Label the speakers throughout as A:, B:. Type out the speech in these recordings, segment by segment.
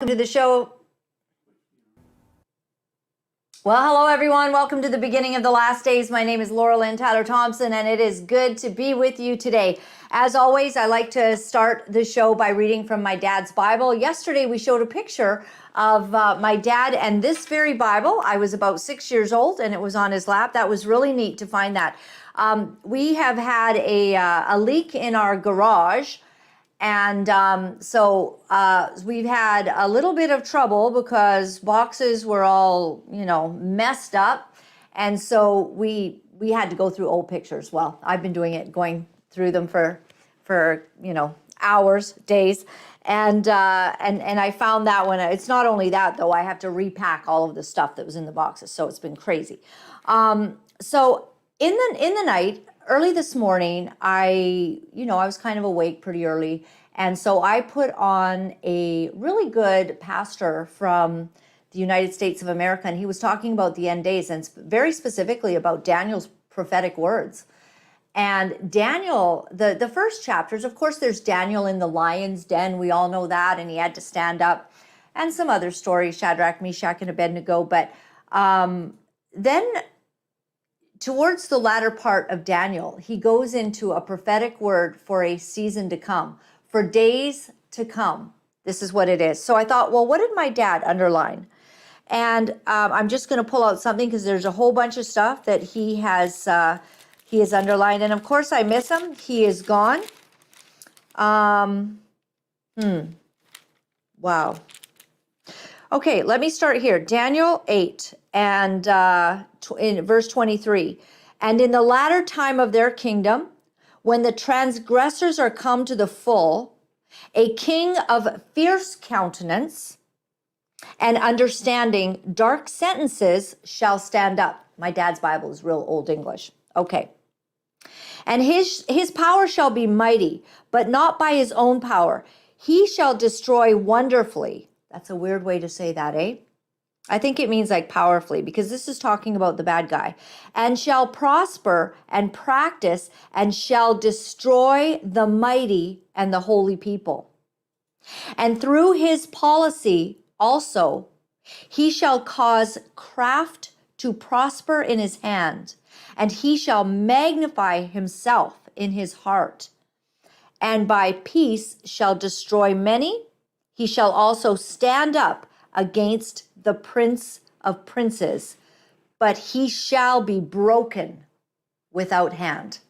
A: Welcome to the show. Well, hello everyone. Welcome to the beginning of the last days. My name is Laura-Lynn Thompson, and it is good to be with you today. As always, I like to start the show by reading from my dad's Bible. Yesterday, we showed a picture of my dad and this very Bible. I was about 6 years old, and it was on his lap. That was really neat to find that. We have had a leak in our garage. And so we've had a little bit of trouble because boxes were all, messed up. And so we had to go through old pictures. Well, I've been doing it, going through them for hours, days. And I found that one. It's not only that, though. I have to repack all of the stuff that was in the boxes. So it's been crazy. So in the night, early this morning, I was kind of awake pretty early. And so I put on a really good pastor from the United States of America. And he was talking about the end days and very specifically about Daniel's prophetic words. And Daniel, the first chapters, of course, there's Daniel in the lion's den. We all know that. And he had to stand up, and some other stories, Shadrach, Meshach, and Abednego. But then towards the latter part of Daniel, he goes into a prophetic word for a season to come, for days to come. This is what it is. So I thought, well, what did my dad underline? And I'm just going to pull out something because there's a whole bunch of stuff that he has underlined. And of course, I miss him. He is gone. Wow. Okay, let me start here. Daniel 8 and in verse 23. And in the latter time of their kingdom, when the transgressors are come to the full, a king of fierce countenance and understanding dark sentences shall stand up. My dad's Bible is real old English. Okay. And his power shall be mighty, but not by his own power. He shall destroy wonderfully. That's a weird way to say that, eh? I think it means like powerfully, because this is talking about the bad guy. And shall prosper and practice and shall destroy the mighty and the holy people. And through his policy also, he shall cause craft to prosper in his hand, and he shall magnify himself in his heart. And by peace shall destroy many. He shall also stand up against the prince of princes, but he shall be broken without hand.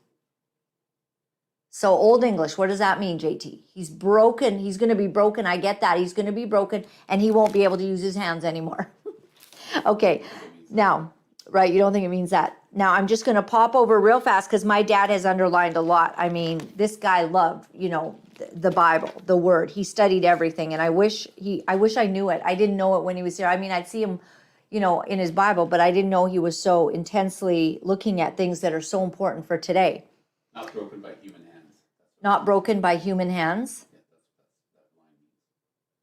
A: So Old English, what does that mean, JT? He's broken. He's going to be broken. I get that. He's going to be broken, and he won't be able to use his hands anymore. Okay, now, right, you don't think it means that. Now, I'm just going to pop over real fast because my dad has underlined a lot. I mean, this guy loved, the Bible, the Word. He studied everything, and I wish I knew it. I didn't know it when he was here. I mean, I'd see him, in his Bible, but I didn't know he was so intensely looking at things that are so important for today.
B: Not broken by human hands.
A: Not broken by human hands,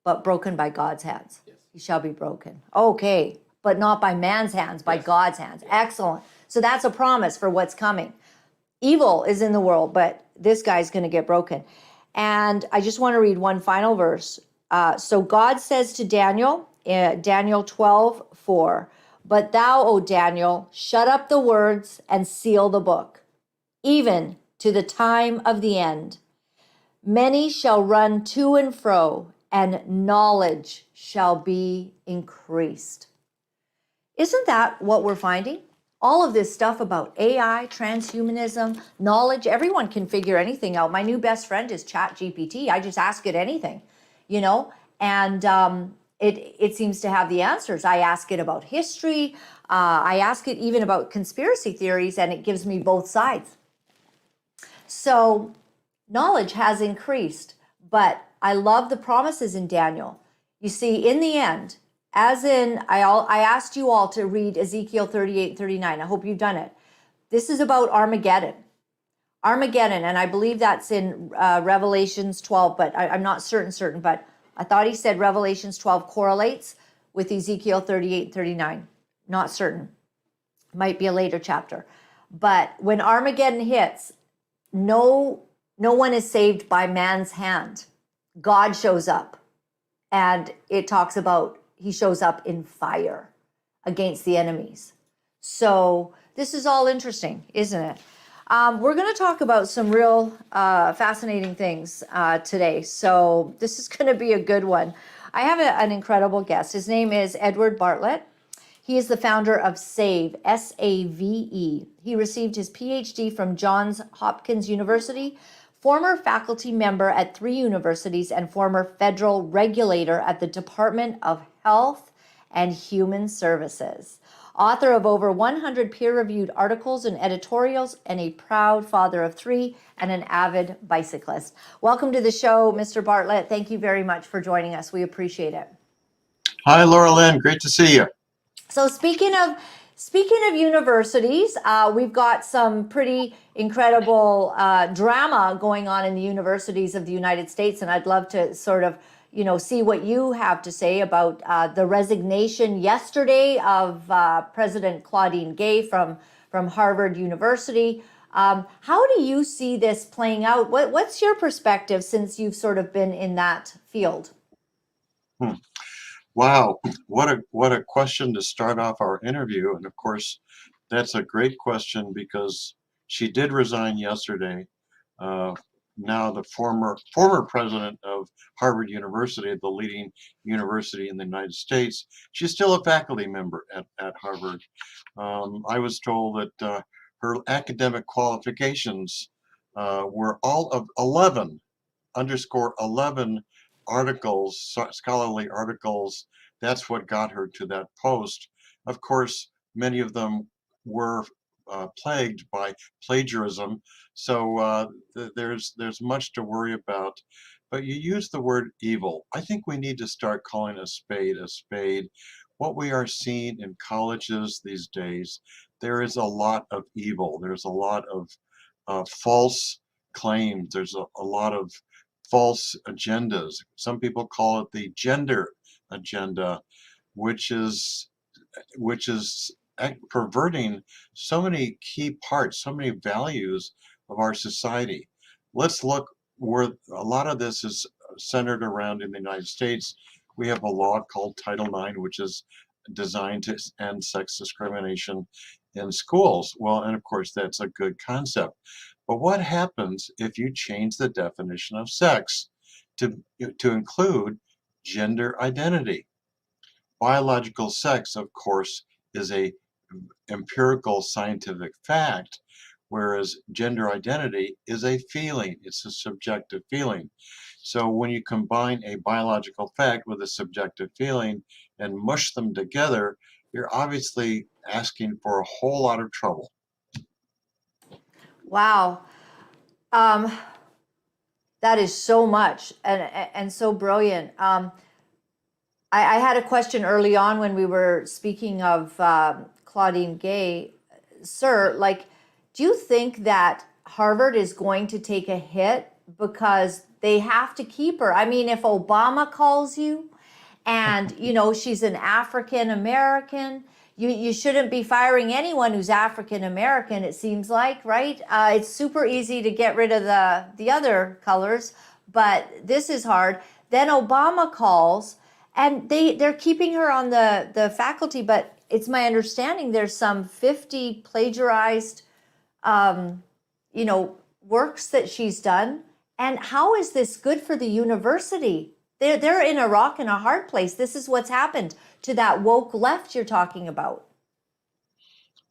A: but broken by God's hands.
B: Yes.
A: He shall be broken. Okay, but not by man's hands, by God's hands. Yes. Excellent. So that's a promise for what's coming. Evil is in the world, but this guy's going to get broken. And I just want to read one final verse. So God says to Daniel, Daniel 12:4, but thou, O Daniel, shut up the words and seal the book, even to the time of the end. Many shall run to and fro, and knowledge shall be increased. Isn't that what we're finding? All of this stuff about AI, transhumanism, knowledge, everyone can figure anything out. My new best friend is ChatGPT. I just ask it anything, and it seems to have the answers. I ask it about history. I ask it even about conspiracy theories, and it gives me both sides. So knowledge has increased, but I love the promises in Daniel. You see, in the end, as in, I asked you all to read Ezekiel 38 and 39. I hope you've done it. This is about Armageddon. Armageddon, and I believe that's in Revelations 12, but I'm not certain, but I thought he said Revelations 12 correlates with Ezekiel 38 and 39. Not certain. Might be a later chapter. But when Armageddon hits, no one is saved by man's hand. God shows up. and it talks about he shows up in fire against the enemies. So this is all interesting, isn't it? We're going to talk about some real fascinating things today. So this is going to be a good one. I have an incredible guest. His name is Edward Bartlett. He is the founder of SAVE, S-A-V-E. He received his PhD from Johns Hopkins University, former faculty member at 3 universities, and former federal regulator at the Department of Health and Human Services. Author of over 100 peer-reviewed articles and editorials, and a proud father of 3 and an avid bicyclist. Welcome to the show, Mr. Bartlett. Thank you very much for joining us. We appreciate it.
C: Hi, Laura-Lynn. Great to see you.
A: So speaking of universities, we've got some pretty incredible drama going on in the universities of the United States, and I'd love to sort of see what you have to say about the resignation yesterday of President Claudine Gay from Harvard University. How do you see this playing out? What's your perspective since you've sort of been in that field?
C: Wow, what a question to start off our interview. And of course, that's a great question because she did resign yesterday. Now the former president of Harvard University, the leading university in the United States, she's still a faculty member at Harvard. I was told that her academic qualifications were all of 11, underscore 11 articles, scholarly articles. That's what got her to that post. Of course, many of them were plagued by plagiarism, so there's much to worry about. But you use the word evil. I think we need to start calling a spade a spade. What we are seeing in colleges these days, there is a lot of evil. There's a lot of false claims. There's a lot of false agendas. Some people call it the gender agenda, which is perverting so many key parts, so many values of our society. Let's look where a lot of this is centered around in the United States. We have a law called Title IX, which is designed to end sex discrimination in schools. Well, and of course, that's a good concept. But what happens if you change the definition of sex to include gender identity? Biological sex, of course, is a empirical scientific fact, whereas gender identity is a feeling. It's a subjective feeling. So when you combine a biological fact with a subjective feeling and mush them together, you're obviously asking for a whole lot of trouble.
A: Wow. That is so much and so brilliant. I had a question early on when we were speaking of Claudine Gay. Sir, do you think that Harvard is going to take a hit because they have to keep her? I mean, if Obama calls you and, she's an African American, you shouldn't be firing anyone who's African American, it seems like, right? It's super easy to get rid of the other colors, but this is hard. Then Obama calls, and they're keeping her on the faculty, but it's my understanding there's some 50 plagiarized, works that she's done. And how is this good for the university? They're in a rock and a hard place. This is what's happened to that woke left you're talking about.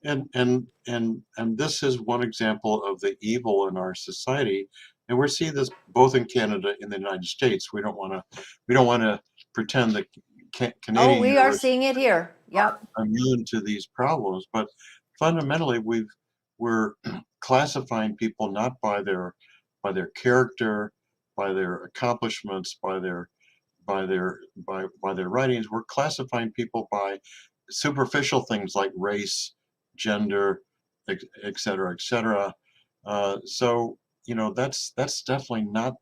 C: And this is one example of the evil in our society, and we're seeing this both in Canada and the United States. We don't want to pretend that Canadian
A: we are seeing it here. Yep.
C: Are immune to these problems, but fundamentally we're classifying people not by their character, by their accomplishments, by their writings. We're classifying people by superficial things like race, gender, et cetera, et cetera. So that's definitely not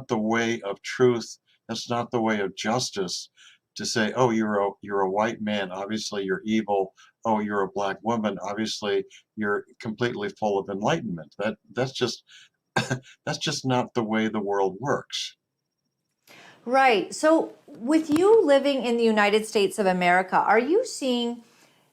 C: the way of truth. That's not the way of justice. To say, oh, you're a white man, obviously you're evil. Oh, you're a black woman, obviously you're completely full of enlightenment. That's just that's just not the way the world works.
A: Right. So, with you living in the United States of America, are you seeing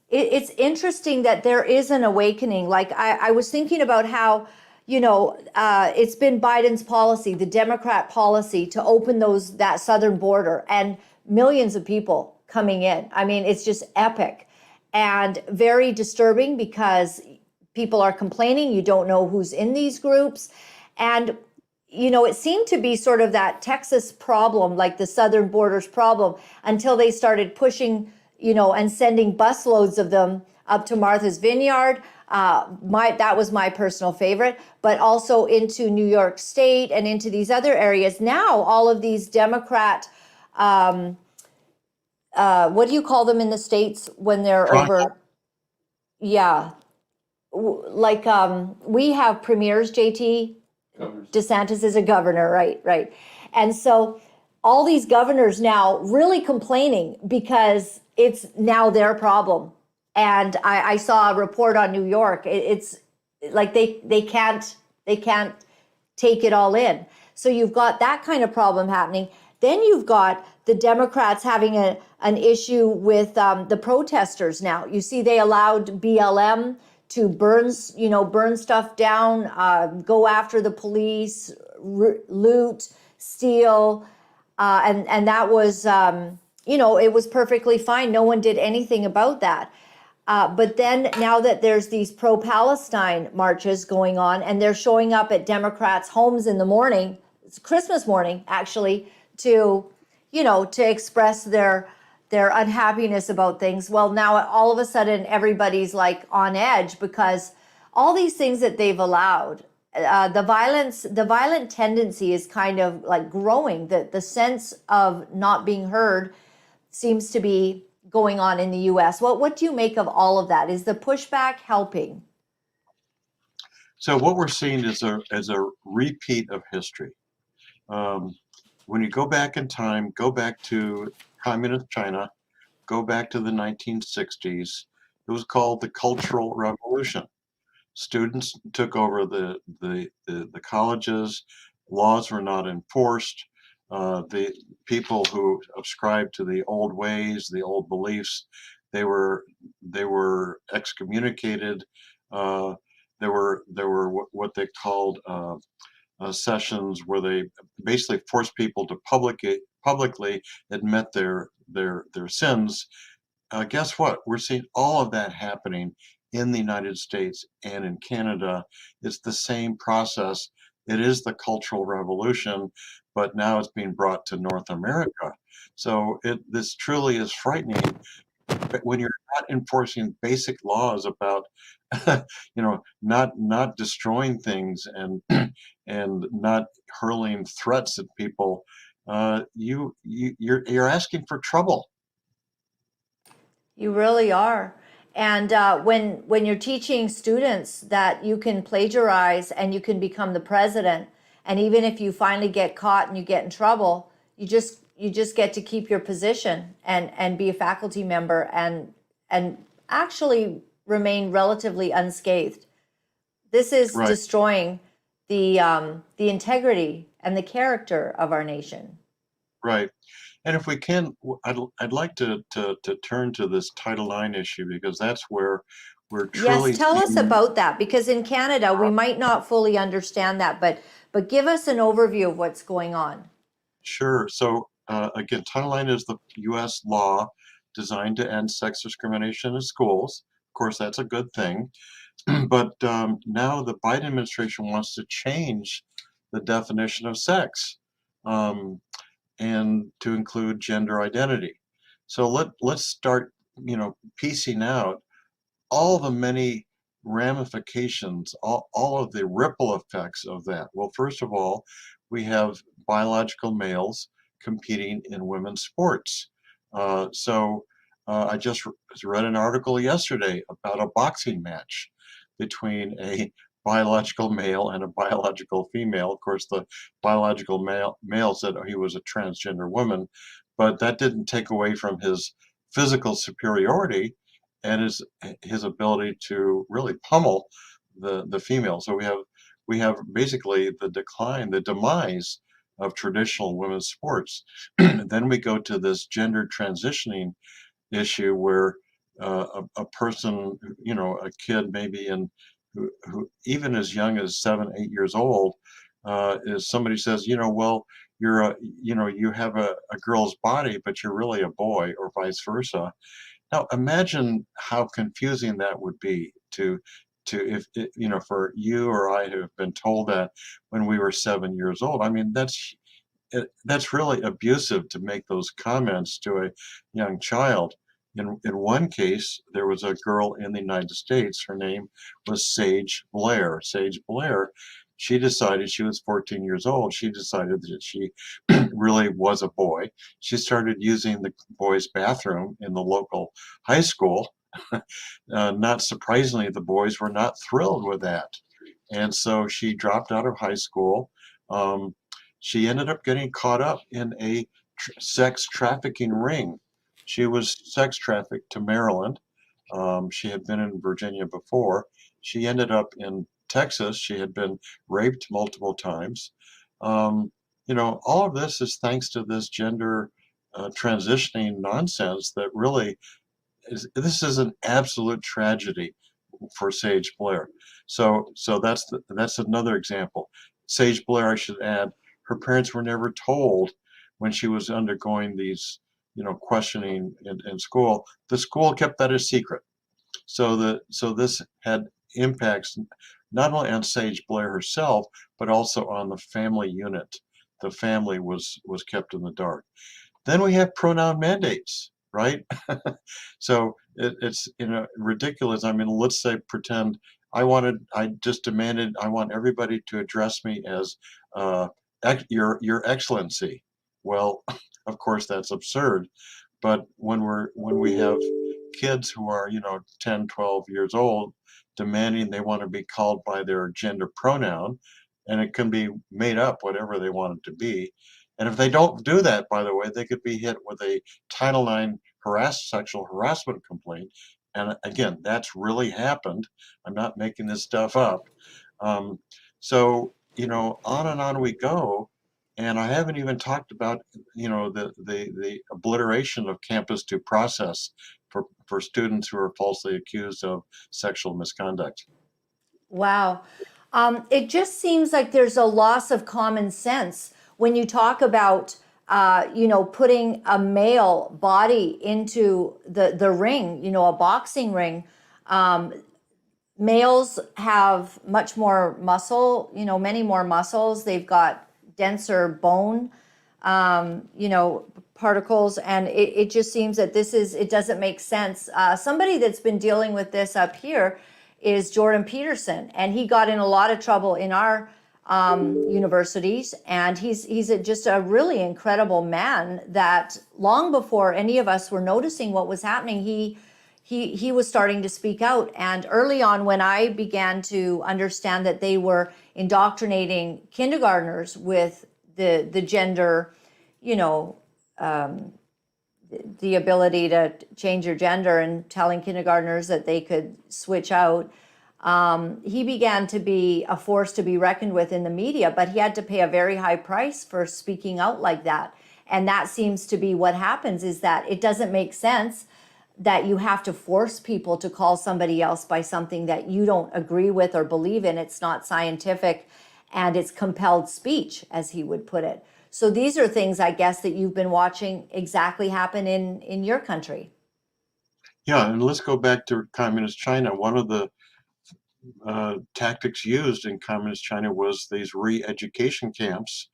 A: it's interesting that there is an awakening? Like, I was thinking about how, it's been Biden's policy, the Democrat policy to open that southern border and millions of people coming in. I mean, it's just epic and very disturbing because people are complaining. You don't know who's in these groups. And it seemed to be sort of that Texas problem, like the southern borders problem, until they started pushing, and sending busloads of them up to Martha's Vineyard. That was my personal favorite, but also into New York State and into these other areas. Now, all of these Democrat, what do you call them in the States when they're
C: Front.
A: over? Yeah, like we have premiers, JT.
B: Governors.
A: DeSantis is a governor, right, right. And so all these governors now really complaining because it's now their problem. And I saw a report on New York. It's like they can't take it all in. So you've got that kind of problem happening. Then you've got the Democrats having an issue with the protesters now. You see, they allowed BLM to burn stuff down, go after the police, loot, steal, and that was, it was perfectly fine. No one did anything about that. But then now that there's these pro-Palestine marches going on, and they're showing up at Democrats' homes in the morning, it's Christmas morning actually, to express their unhappiness about things. Well, now all of a sudden everybody's like on edge because all these things that they've allowed, the violent tendency is kind of like growing. The sense of not being heard seems to be going on in the U.S. What do you make of all of that? Is the pushback helping?
C: So what we're seeing is a repeat of history. When you go back in time, go back to communist China, go back to the 1960s, it was called the Cultural Revolution. Students took over the colleges, laws were not enforced, the people who subscribed to the old ways, the old beliefs, they were excommunicated. There were what they called sessions where they basically forced people to publicly admit their sins. Guess what? We're seeing all of that happening in the United States and in Canada. It's the same process. It is the Cultural Revolution, but now it's being brought to North America. So this truly is frightening. But when you're not enforcing basic laws about, not destroying things and and not hurling threats at people, you're asking for trouble.
A: You really are. And when you're teaching students that you can plagiarize and you can become the president, and even if you finally get caught and you get in trouble, you just get to keep your position and be a faculty member and actually remain relatively unscathed. This is
C: Right.
A: destroying the integrity and the character of our nation.
C: Right. And if we can, I'd like to turn to this Title IX issue because that's where we're truly
A: Yes, tell us
C: seeing.
A: about that because in Canada we might not fully understand that, but give us an overview of what's going on.
C: Sure. So again, Title IX is the U.S. law designed to end sex discrimination in schools. Of course, that's a good thing. But now the Biden administration wants to change the definition of sex and to include gender identity. So let's start, piecing out all the many ramifications, all of the ripple effects of that. Well, first of all, we have biological males competing in women's sports. I just read an article yesterday about a boxing match between a biological male and a biological female. Of course, the biological male said he was a transgender woman, but that didn't take away from his physical superiority and his ability to really pummel the female. So we have basically the demise of traditional women's sports. Then we go to this gender transitioning issue where a person, a kid maybe who even as young as 7, 8 years old, is somebody says, well, you have a girl's body, but you're really a boy, or vice versa. Now imagine how confusing that would be if for you or I who have been told that when we were 7 years old. I mean, that's really abusive to make those comments to a young child. In one case, there was a girl in the United States. Her name was Sage Blair. Sage Blair, she decided, she was 14 years old. She decided that she really was a boy. She started using the boys' bathroom in the local high school. Not surprisingly, the boys were not thrilled with that. And so she dropped out of high school. She ended up getting caught up in a sex trafficking ring. She was sex trafficked to Maryland. She had been in Virginia before. She ended up in Texas. She had been raped multiple times. All of this is thanks to this gender transitioning nonsense that really this is an absolute tragedy for Sage Blair. So that's another example. Sage Blair, I should add, her parents were never told when she was undergoing these, questioning in school. The school kept that a secret. So this had impacts not only on Sage Blair herself, but also on the family unit. The family was kept in the dark. Then we have pronoun mandates, right? So it's ridiculous. I mean, let's say pretend I just demanded I want everybody to address me as your excellency. Well, of course that's absurd. But when we have kids who are 10, 12 years old demanding they want to be called by their gender pronoun, and it can be made up whatever they want it to be. And if they don't do that, by the way, they could be hit with a Title IX sexual harassment complaint. And again, that's really happened. I'm not making this stuff up. So, on and on we go. And I haven't even talked about, the obliteration of campus due process for students who are falsely accused of sexual misconduct.
A: Wow. It just seems like there's a loss of common sense when you talk about, putting a male body into the ring, a boxing ring. Males have much more muscle, many more muscles. They've got denser bone, particles, and it just seems that it doesn't make sense. Somebody that's been dealing with this up here is Jordan Peterson, and he got in a lot of trouble in our universities, and he's just a really incredible man that long before any of us were noticing what was happening, he was starting to speak out. And early on, when I began to understand that they were indoctrinating kindergartners with the gender, the ability to change your gender, and telling kindergartners that they could switch out, he began to be a force to be reckoned with in the media, but he had to pay a very high price for speaking out like that. And that seems to be what happens, is that it doesn't make sense that you have to force people to call somebody else by something that you don't agree with or believe in. It's not scientific, and it's compelled speech, as he would put it. So these are things, I guess, that you've been watching exactly happen in your country.
C: Yeah, and let's go back to communist China. One of the tactics used in communist China was these re-education camps.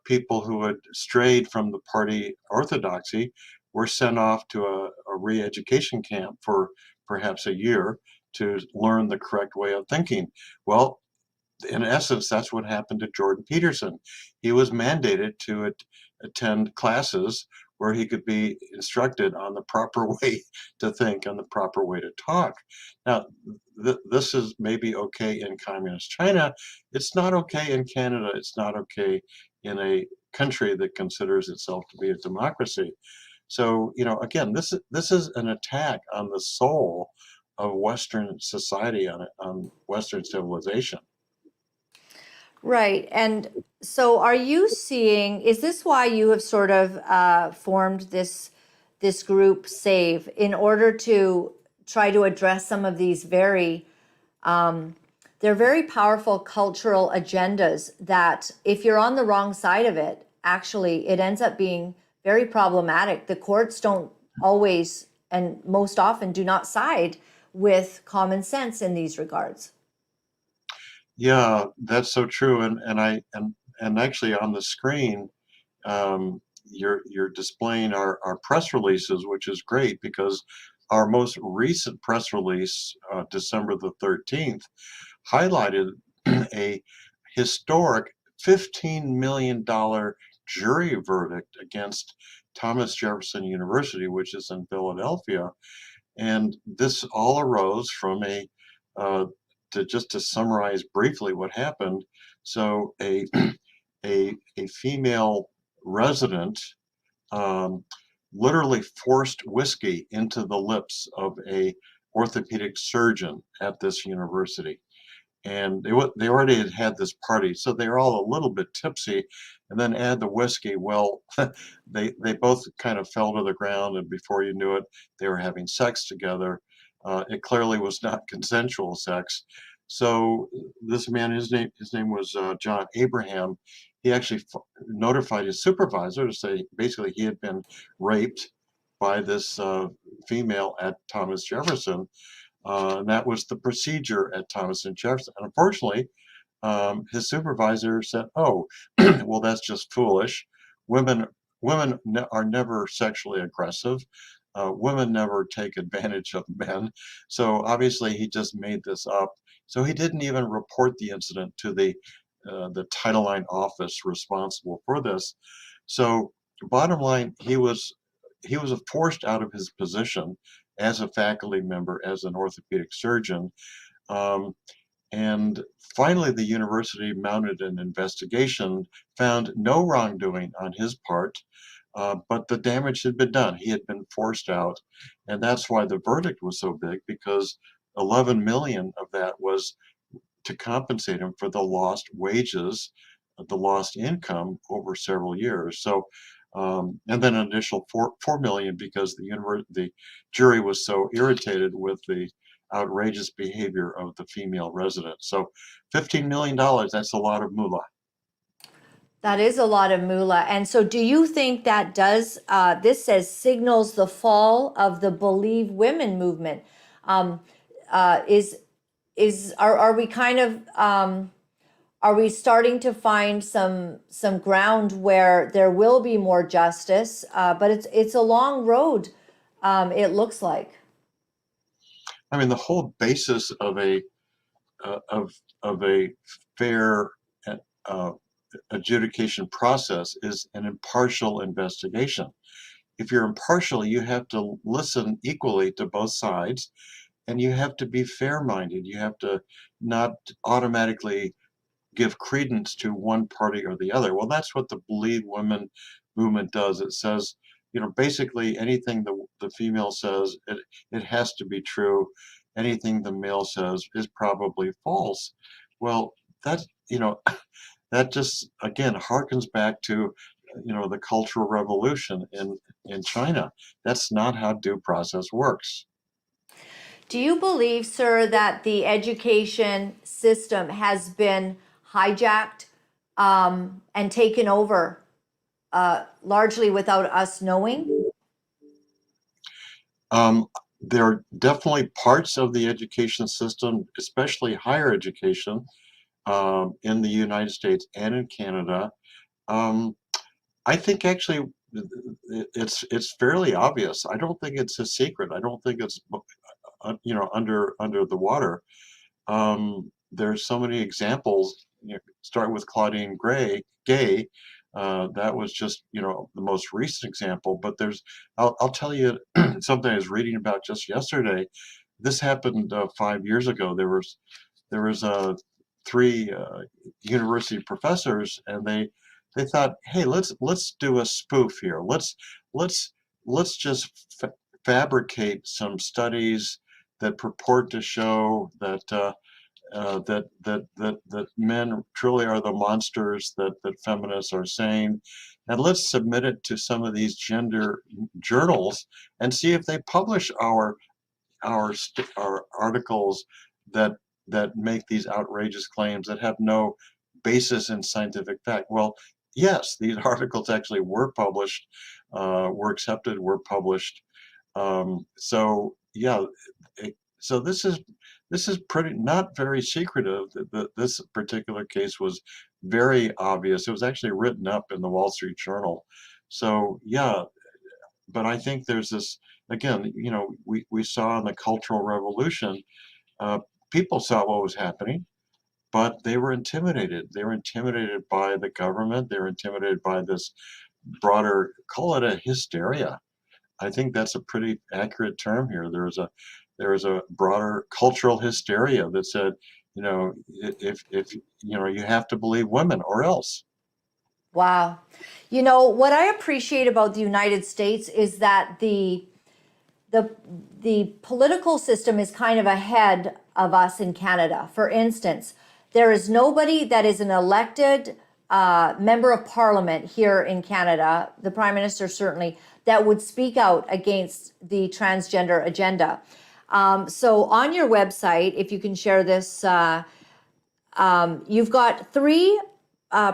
C: People who had strayed from the party orthodoxy were sent off to a re-education camp for perhaps a year to learn the correct way of thinking. Well, in essence, that's what happened to Jordan Peterson. He was mandated to attend classes where he could be instructed on the proper way to think and the proper way to talk. Now, this is maybe okay in communist China. It's not okay in Canada. It's not okay in a country that considers itself to be a democracy. So, again, this is an attack on the soul of Western society, on Western civilization.
A: Right. And so are you seeing, is this why you have sort of formed this group SAVE in order to try to address some of these they're very powerful cultural agendas that if you're on the wrong side of it, actually it ends up being very problematic. The courts don't always and most often do not side with common sense in these regards.
C: Yeah, that's so true. And actually on the screen, you're displaying our press releases, which is great because our most recent press release, December the 13th, highlighted a historic $15 million jury verdict against Thomas Jefferson University, which is in Philadelphia. And this all arose from uh, to summarize briefly what happened. So a female resident um, literally forced whiskey into the lips of a orthopedic surgeon at this university. And they already had this party, so they were all a little bit tipsy, and then add the whiskey. Well, they both kind of fell to the ground, and before you knew it, they were having sex together. It clearly was not consensual sex. So this man, his name was John Abraham. He actually notified his supervisor to say basically he had been raped by this female at Thomas Jefferson, and that was the procedure at Thomas and Jefferson. And unfortunately, his supervisor said, "Oh, well, that's just foolish. Women, women are never sexually aggressive. Women never take advantage of men." So obviously, he just made this up. So he didn't even report the incident to the Title IX office responsible for this. So bottom line, he was forced out of his position as a faculty member, as an orthopedic surgeon. Um, and finally, the university mounted an investigation, found no wrongdoing on his part, but the damage had been done. He had been forced out. And that's why the verdict was so big, because 11 million of that was to compensate him for the lost wages, the lost income over several years. So, and then an additional four million because the jury was so irritated with the outrageous behavior of the female resident. So, $15 million, that's a lot of moolah.
A: That is a lot of moolah. And so, do you think that this says signals the fall of the Believe Women movement? Um, is are we kind of are we starting to find some ground where there will be more justice? But it's a long road. It looks like.
C: I mean, the whole basis of a fair uh, adjudication process is an impartial investigation. If you're impartial, you have to listen equally to both sides, and you have to be fair-minded. You have to not automatically give credence to one party or the other. Well, that's what the Believe Women movement does. It says, basically anything the female says, it has to be true. Anything the male says is probably false. Well, that, that just, again, harkens back to, the Cultural Revolution in China. That's not how due process works.
A: Do you believe, sir, that the education system has been hijacked and taken over largely without us knowing?
C: Um, there are definitely parts of the education system, especially higher education, in the United States and in Canada. Um, I think actually it's fairly obvious. I don't think it's a secret. I don't think it's under the water. There's so many examples. Start with Claudine Gay. That was just the most recent example. But I'll tell you something I was reading about just yesterday. This happened 5 years ago. There was three university professors, and they thought, hey, let's do a spoof here. Let's let's just fabricate some studies that purport to show that that men truly are the monsters that feminists are saying, and let's submit it to some of these gender journals and see if they publish our articles that make these outrageous claims that have no basis in scientific fact. Well, yes, these articles actually were published, were accepted, were published. So yeah, so this is pretty not very secretive. This particular case was very obvious. It was actually written up in the Wall Street Journal. So yeah, but I think there's this again. You know, we saw in the Cultural Revolution, uh, people saw what was happening, but they were intimidated. They were intimidated by the government. They were intimidated by this broader, call it a hysteria. I think that's a pretty accurate term here. There was a broader cultural hysteria that said, you know, if you know, you have to believe women or else.
A: Wow. You know, what I appreciate about the United States is that the the political system is kind of ahead of us in Canada. For instance, there is nobody that is an elected member of parliament here in Canada, the Prime Minister certainly, that would speak out against the transgender agenda. So on your website, if you can share this, you've got three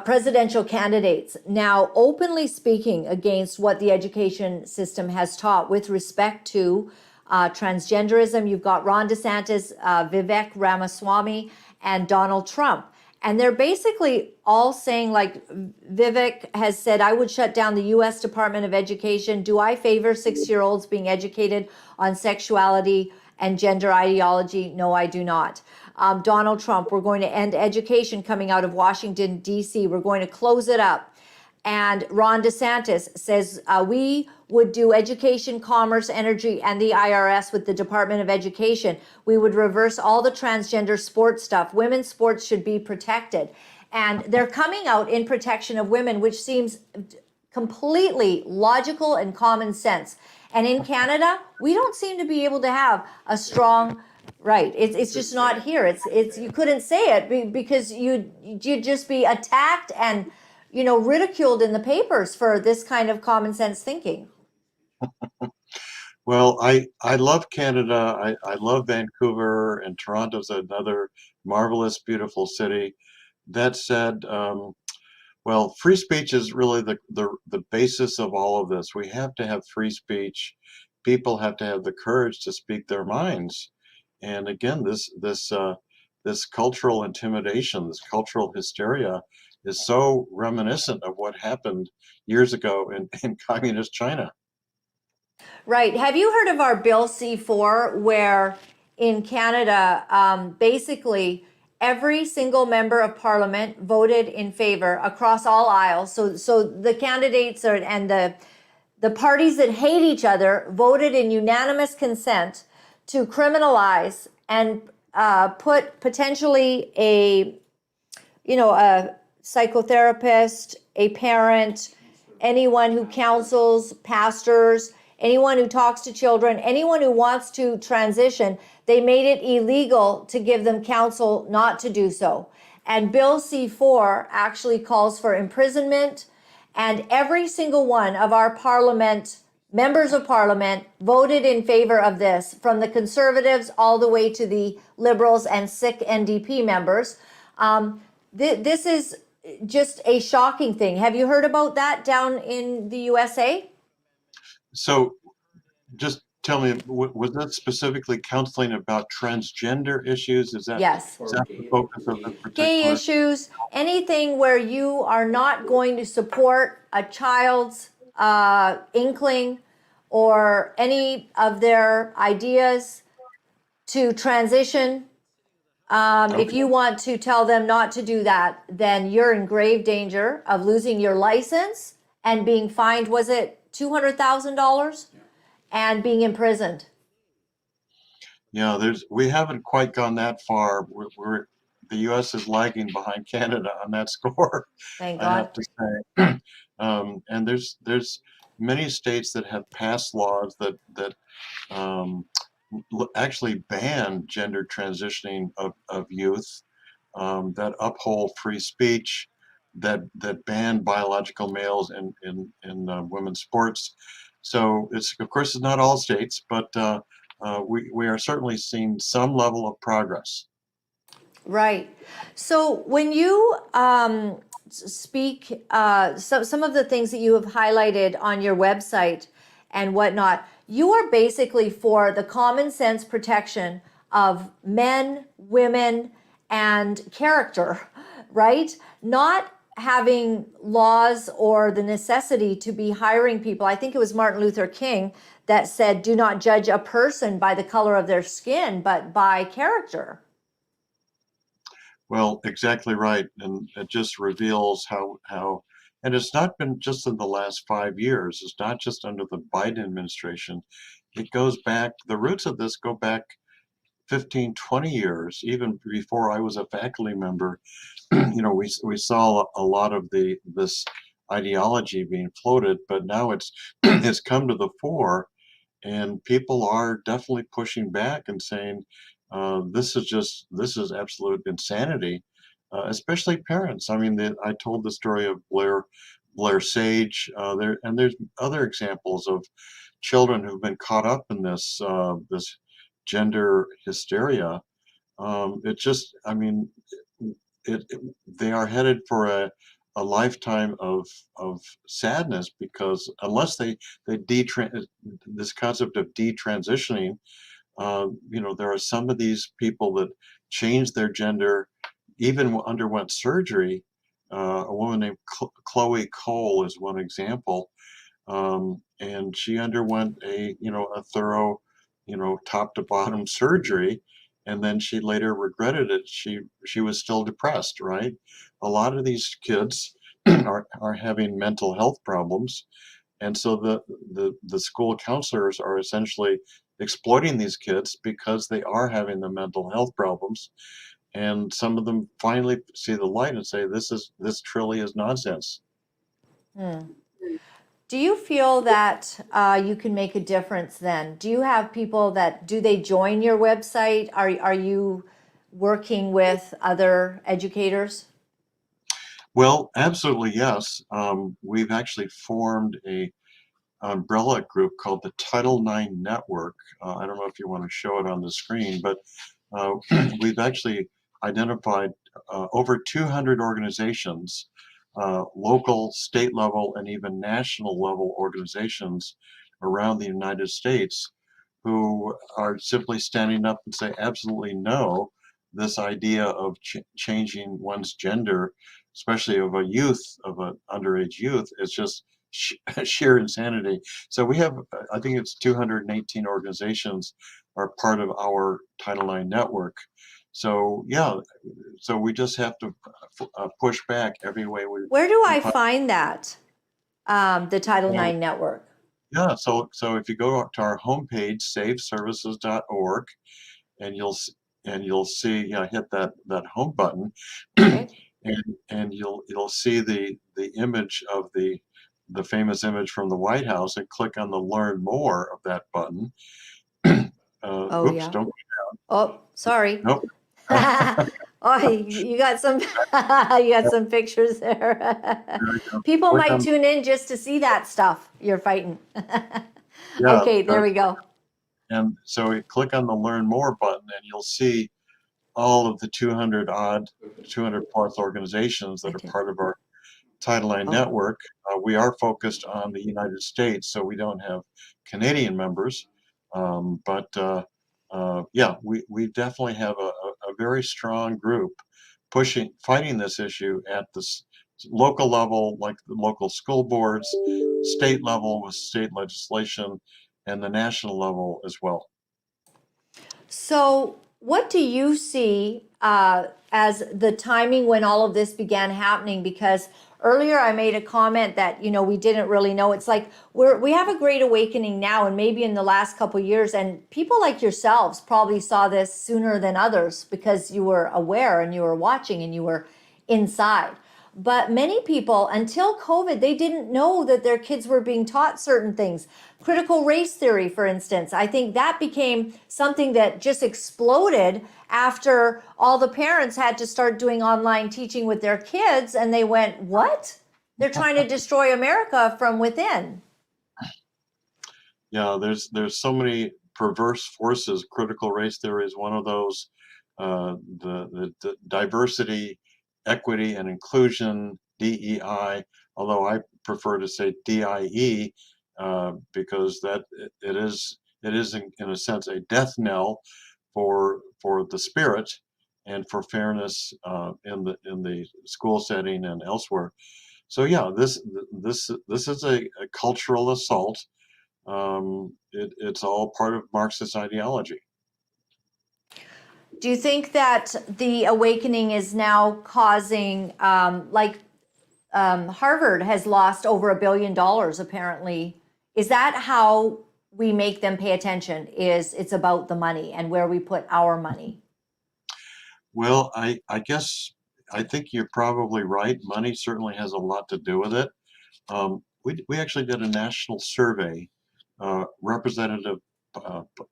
A: presidential candidates now openly speaking against what the education system has taught with respect to transgenderism. You've got Ron DeSantis, Vivek Ramaswamy, and Donald Trump. And they're basically all saying, like, Vivek has said, I would shut down the US Department of Education. Do I favor 6-year-olds being educated on sexuality and gender ideology? No, I do not. Donald Trump, we're going to end education coming out of Washington, D.C. We're going to close it up. And Ron DeSantis says we would do education, commerce, energy, and the IRS with the Department of Education. We would reverse all the transgender sports stuff. Women's sports should be protected. And they're coming out in protection of women, which seems completely logical and common sense. And in Canada, we don't seem to be able to have a strong right. It's just not here. It's you couldn't say it because you'd just be attacked and, you know, ridiculed in the papers for this kind of common sense thinking.
C: Well, I love Canada. I love Vancouver, and Toronto's another marvelous, beautiful city. That said, well, free speech is really the basis of all of this. We have to have free speech. People have to have the courage to speak their minds. And again, this cultural intimidation, this cultural hysteria, is so reminiscent of what happened years ago in communist China.
A: Right. Have you heard of our Bill C4, where in Canada, basically every single member of parliament voted in favor across all aisles. So the candidates and the parties that hate each other voted in unanimous consent to criminalize and put potentially a psychotherapist, a parent, anyone who counsels, pastors, anyone who talks to children, anyone who wants to transition. They made it illegal to give them counsel not to do so. And Bill C4 actually calls for imprisonment, and every single one of our members of parliament voted in favor of this, from the Conservatives all the way to the Liberals and sick NDP members. This is just a shocking thing. Have you heard about that down in the USA?
C: So just tell me, was that specifically counseling about transgender issues?
A: Yes.
C: Is that the focus of the
A: Gay
C: particular?
A: issues, anything where you are not going to support a child's inkling or any of their ideas to transition. If you want to tell them not to do that, then you're in grave danger of losing your license and being fined, was it $200,000? And being imprisoned.
C: Yeah, we haven't quite gone that far. The U.S. is lagging behind Canada on that score,
A: Thank
C: I have
A: God.
C: to say. And there's many states that have passed laws that actually ban gender transitioning of youth, that uphold free speech, that ban biological males in women's sports. So it's, of course, it's not all states, but we are certainly seeing some level of progress.
A: Right. So when you speak, some of the things that you have highlighted on your website and whatnot, you are basically for the common sense protection of men, women, and character, right? Not having laws or the necessity to be hiring people. I think it was Martin Luther King that said, do not judge a person by the color of their skin, but by character.
C: Well, exactly right, and it just reveals and it's not been just in the last 5 years. It's not just under the Biden administration. It goes back, the roots of this go back 15, 20 years, even before I was a faculty member. We saw a lot of this ideology being floated, but now it's it's come to the fore, and people are definitely pushing back and saying, this is absolute insanity, especially parents. I mean, I told the story of Blair Sage, there's other examples of children who've been caught up in this gender hysteria. It just, I mean, they are headed for a lifetime of sadness, because unless this concept of detransitioning, there are some of these people that changed their gender, even underwent surgery. A woman named Chloe Cole is one example, and she underwent a thorough, top to bottom surgery, and then she later regretted it. She was still depressed, right? A lot of these kids are having mental health problems, and so the school counselors are essentially exploiting these kids because they are having the mental health problems, and some of them finally see the light and say, this truly is nonsense.
A: Hmm. Do you feel that you can make a difference then? Do you have people do they join your website? Are you working with other educators?
C: Well, absolutely, yes. We've actually formed a umbrella group called the Title IX Network. I don't know if you want to show it on the screen, but uh, we've actually identified over 200 organizations, local, state level, and even national level organizations around the United States, who are simply standing up and say absolutely no. This idea of changing one's gender, especially of an underage youth, is just sheer insanity. So we have, I think it's 218 organizations are part of our Title IX network. So yeah, so we just have to push back every way we.
A: Where do I find that? The Title
C: Well,
A: IX network.
C: yeah, so if you go to our homepage, saveservices.org, and you'll see, hit that home button,
A: Okay.
C: and you'll see the image of the famous image from the White House, and click on the Learn More of that button.
A: Oh
C: Oops,
A: yeah.
C: don't.
A: Oh, sorry.
C: Nope.
A: Oh, you got some you got some pictures there.
C: There we go.
A: People
C: Click
A: might
C: on,
A: tune in just to see that stuff you're fighting.
C: yeah,
A: Okay, there we go.
C: and so you click on the Learn More button, and you'll see all of the 200 plus organizations
A: I
C: that are
A: did.
C: part of our Title IX
A: Oh,
C: network. We are focused on the United States, so we don't have Canadian members. But yeah, we definitely have a very strong group fighting this issue at the local level, like the local school boards, state level with state legislation, and the national level as well.
A: so what do you see as the timing when all of this began happening? Because earlier I made a comment that we didn't really know. It's like we have a great awakening now, and maybe in the last couple of years, and people like yourselves probably saw this sooner than others because you were aware and you were watching and you were inside. But many people, until COVID, they didn't know that their kids were being taught certain things. Critical race theory, for instance, I think that became something that just exploded after all the parents had to start doing online teaching with their kids, and they went, what? They're trying to destroy America from within.
C: Yeah, there's so many perverse forces. Critical race theory is one of those. The diversity, equity, and inclusion, DEI, although I prefer to say DIE, because it is in a sense a death knell for the spirit and for fairness in the school setting and elsewhere. So yeah, this is a cultural assault. It's all part of Marxist ideology.
A: Do you think that the awakening is now causing, Harvard has lost over $1 billion apparently? Is that how we make them pay attention? Is it's about the money and where we put our money?
C: Well, I guess I think you're probably right. Money certainly has a lot to do with it. We actually did a national survey, representative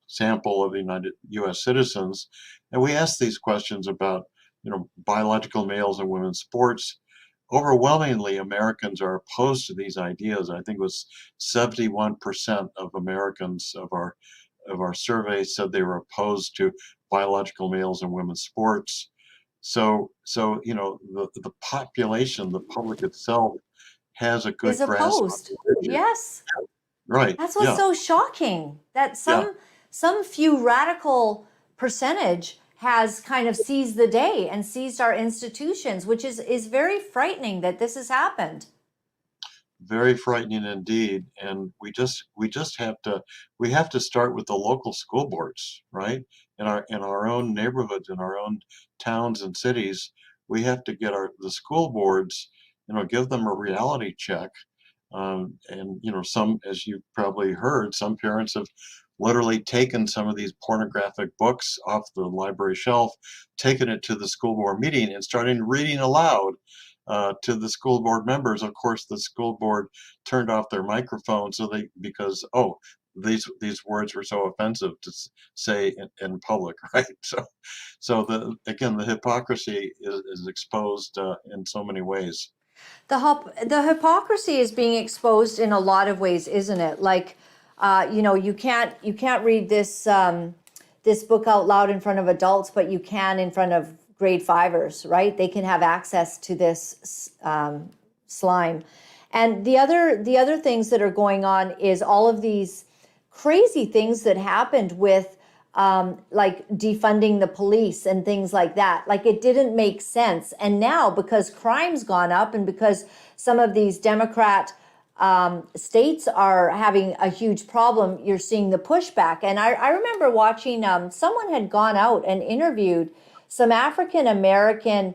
C: sample of the United U.S. citizens, and we asked these questions about, biological males and women's sports. Overwhelmingly, Americans are opposed to these ideas. I think it was 71% of Americans of our survey said they were opposed to biological males and women's sports. So the population, the public itself, has a good
A: Is
C: grasp on
A: opposed.
C: the issue.
A: Yes.
C: Right.
A: That's what's
C: Yeah.
A: so shocking, that
C: Yeah.
A: some few radical percentage has kind of seized the day and seized our institutions, which is very frightening that this has happened.
C: Very frightening indeed. And we just have to start with the local school boards, right? In our own neighborhoods, in our own towns and cities, we have to get the school boards, give them a reality check. And some, as you probably heard, some parents have literally taken some of these pornographic books off the library shelf, taken it to the school board meeting, and started reading aloud to the school board members. Of course, the school board turned off their microphone because these words were so offensive to say in public, right? So the hypocrisy is exposed in so many ways.
A: The hypocrisy is being exposed in a lot of ways, isn't it? Like, you can't read this book out loud in front of adults, but you can in front of grade fivers, right? They can have access to this slime. And the other things that are going on is all of these crazy things that happened with like defunding the police and things like that. Like, it didn't make sense. And now, because crime's gone up and because some of these Democrat states are having a huge problem, you're seeing the pushback. And I remember watching, someone had gone out and interviewed some African American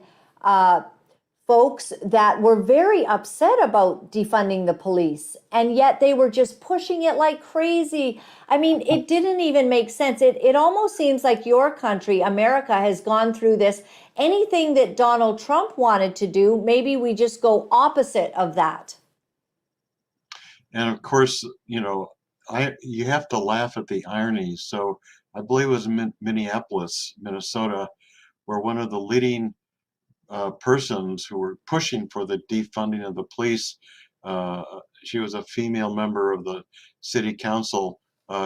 A: folks that were very upset about defunding the police, and yet they were just pushing it like crazy. I mean, it didn't even make sense. It almost seems like your country, America, has gone through this. Anything that Donald Trump wanted to do, maybe we just go opposite of that.
C: And of course, you have to laugh at the irony. So I believe it was Minneapolis, Minnesota, where one of the leading persons who were pushing for the defunding of the police, she was a female member of the city council.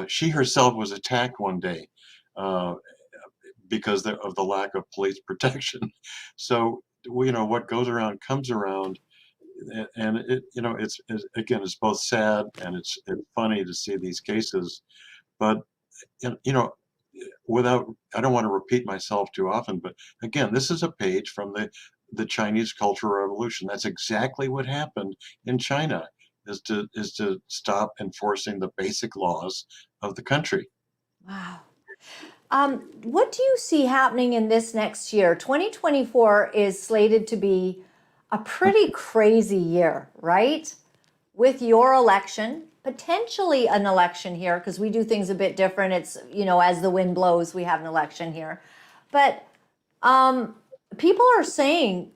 C: She herself was attacked one day because of the lack of police protection. So, what goes around comes around. And it's both sad and it's funny to see these cases, but I don't want to repeat myself too often, but again, this is a page from the Chinese Cultural Revolution. That's exactly what happened in China, is to stop enforcing the basic laws of the country.
A: Wow. What do you see happening in this next year? 2024 is slated to be a pretty crazy year, right? With your election, potentially an election here, because we do things a bit different. It's, as the wind blows, we have an election here. But people are saying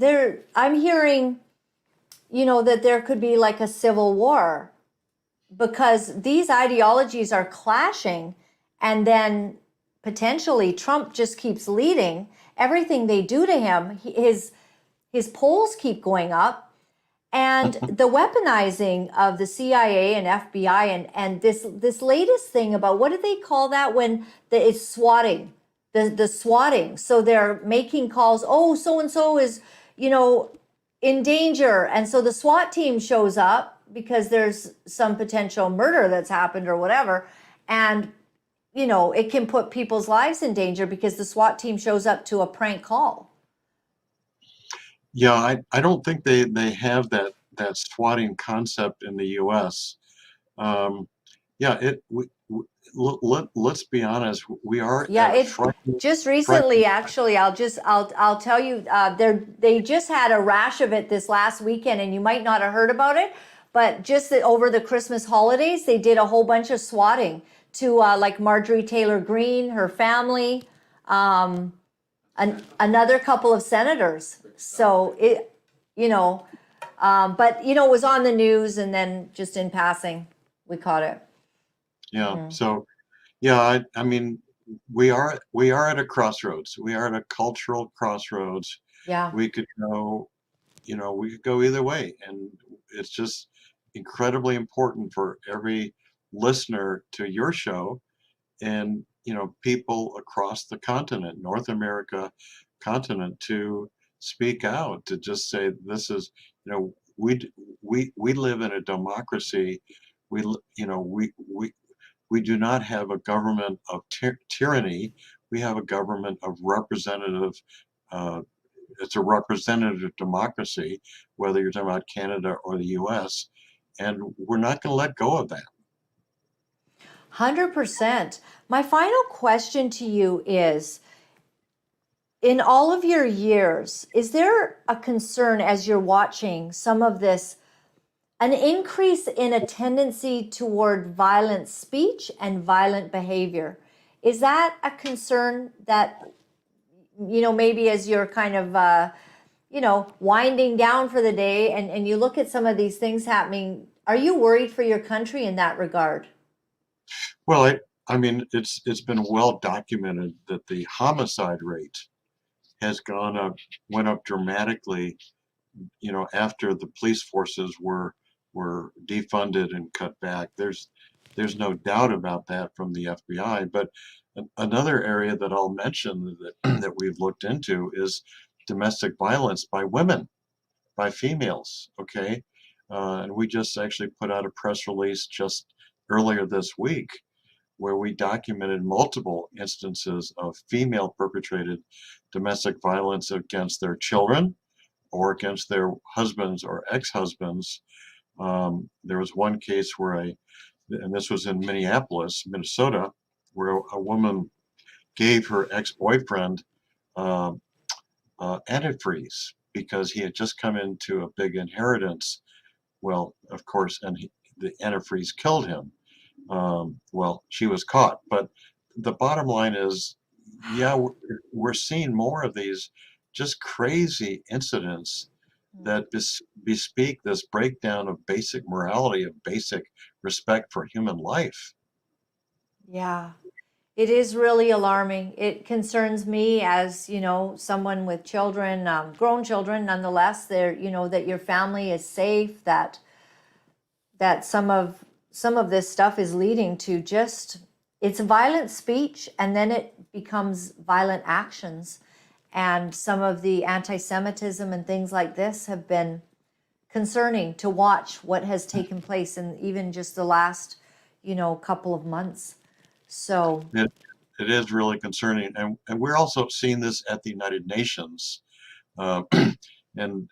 A: I'm hearing, that there could be like a civil war because these ideologies are clashing, and then potentially Trump just keeps leading. Everything they do to him, his polls keep going up, and the weaponizing of the CIA and FBI, and this latest thing about, what do they call that when it's swatting, the swatting. So they're making calls. Oh, so and so is, in danger, and so the SWAT team shows up because there's some potential murder that's happened or whatever, and it can put people's lives in danger because the SWAT team shows up to a prank call.
C: Yeah, I don't think they have that swatting concept in the U.S. Yeah, let's be honest, we are
A: Yeah,
C: at a
A: it just recently,
C: frightening.
A: actually, I'll tell you, they just had a rash of it this last weekend, and you might not have heard about it, but just over the Christmas holidays, they did a whole bunch of swatting to like Marjorie Taylor Greene, her family, another couple of senators. So but it was on the news, and then just in passing, we caught it.
C: Yeah, so yeah, I mean, we are at a crossroads. We are at a cultural crossroads.
A: Yeah.
C: We could go, we could go either way, and it's just incredibly important for every listener to your show, and people across the continent, North America continent, to speak out, to just say this is, we live in a democracy. We do not have a government of tyranny. We have a government of representative. Uh, it's a representative democracy, whether you're talking about Canada or the U.S., and we're not going to let go of that.
A: 100%. My final question to you is, in all of your years, is there a concern as you're watching some of this, an increase in a tendency toward violent speech and violent behavior? Is that a concern that, maybe as you're kind of, winding down for the day, and you look at some of these things happening, are you worried for your country in that regard?
C: Well, I mean, it's been well documented that the homicide rate has went up dramatically, after the police forces were defunded and cut back. There's no doubt about that from the FBI. But another area that I'll mention that we've looked into is domestic violence by women, by females. Okay, and we just actually put out a press release just earlier this week where we documented multiple instances of female perpetrated domestic violence against their children or against their husbands or ex-husbands. There was one case and this was in Minneapolis, Minnesota, where a woman gave her ex-boyfriend antifreeze because he had just come into a big inheritance. Well, of course, and the antifreeze killed him. Well, she was caught, but the bottom line is, yeah, we're seeing more of these just crazy incidents that bespeak this breakdown of basic morality, of basic respect for human life.
A: Yeah, it is really alarming. It concerns me as, someone with children, grown children, nonetheless, that your family is safe, that some of this stuff is leading to just, it's violent speech, and then it becomes violent actions. And some of the anti-Semitism and things like this have been concerning to watch what has taken place in even just the last, couple of months. So
C: it is really concerning, and we're also seeing this at the United Nations, and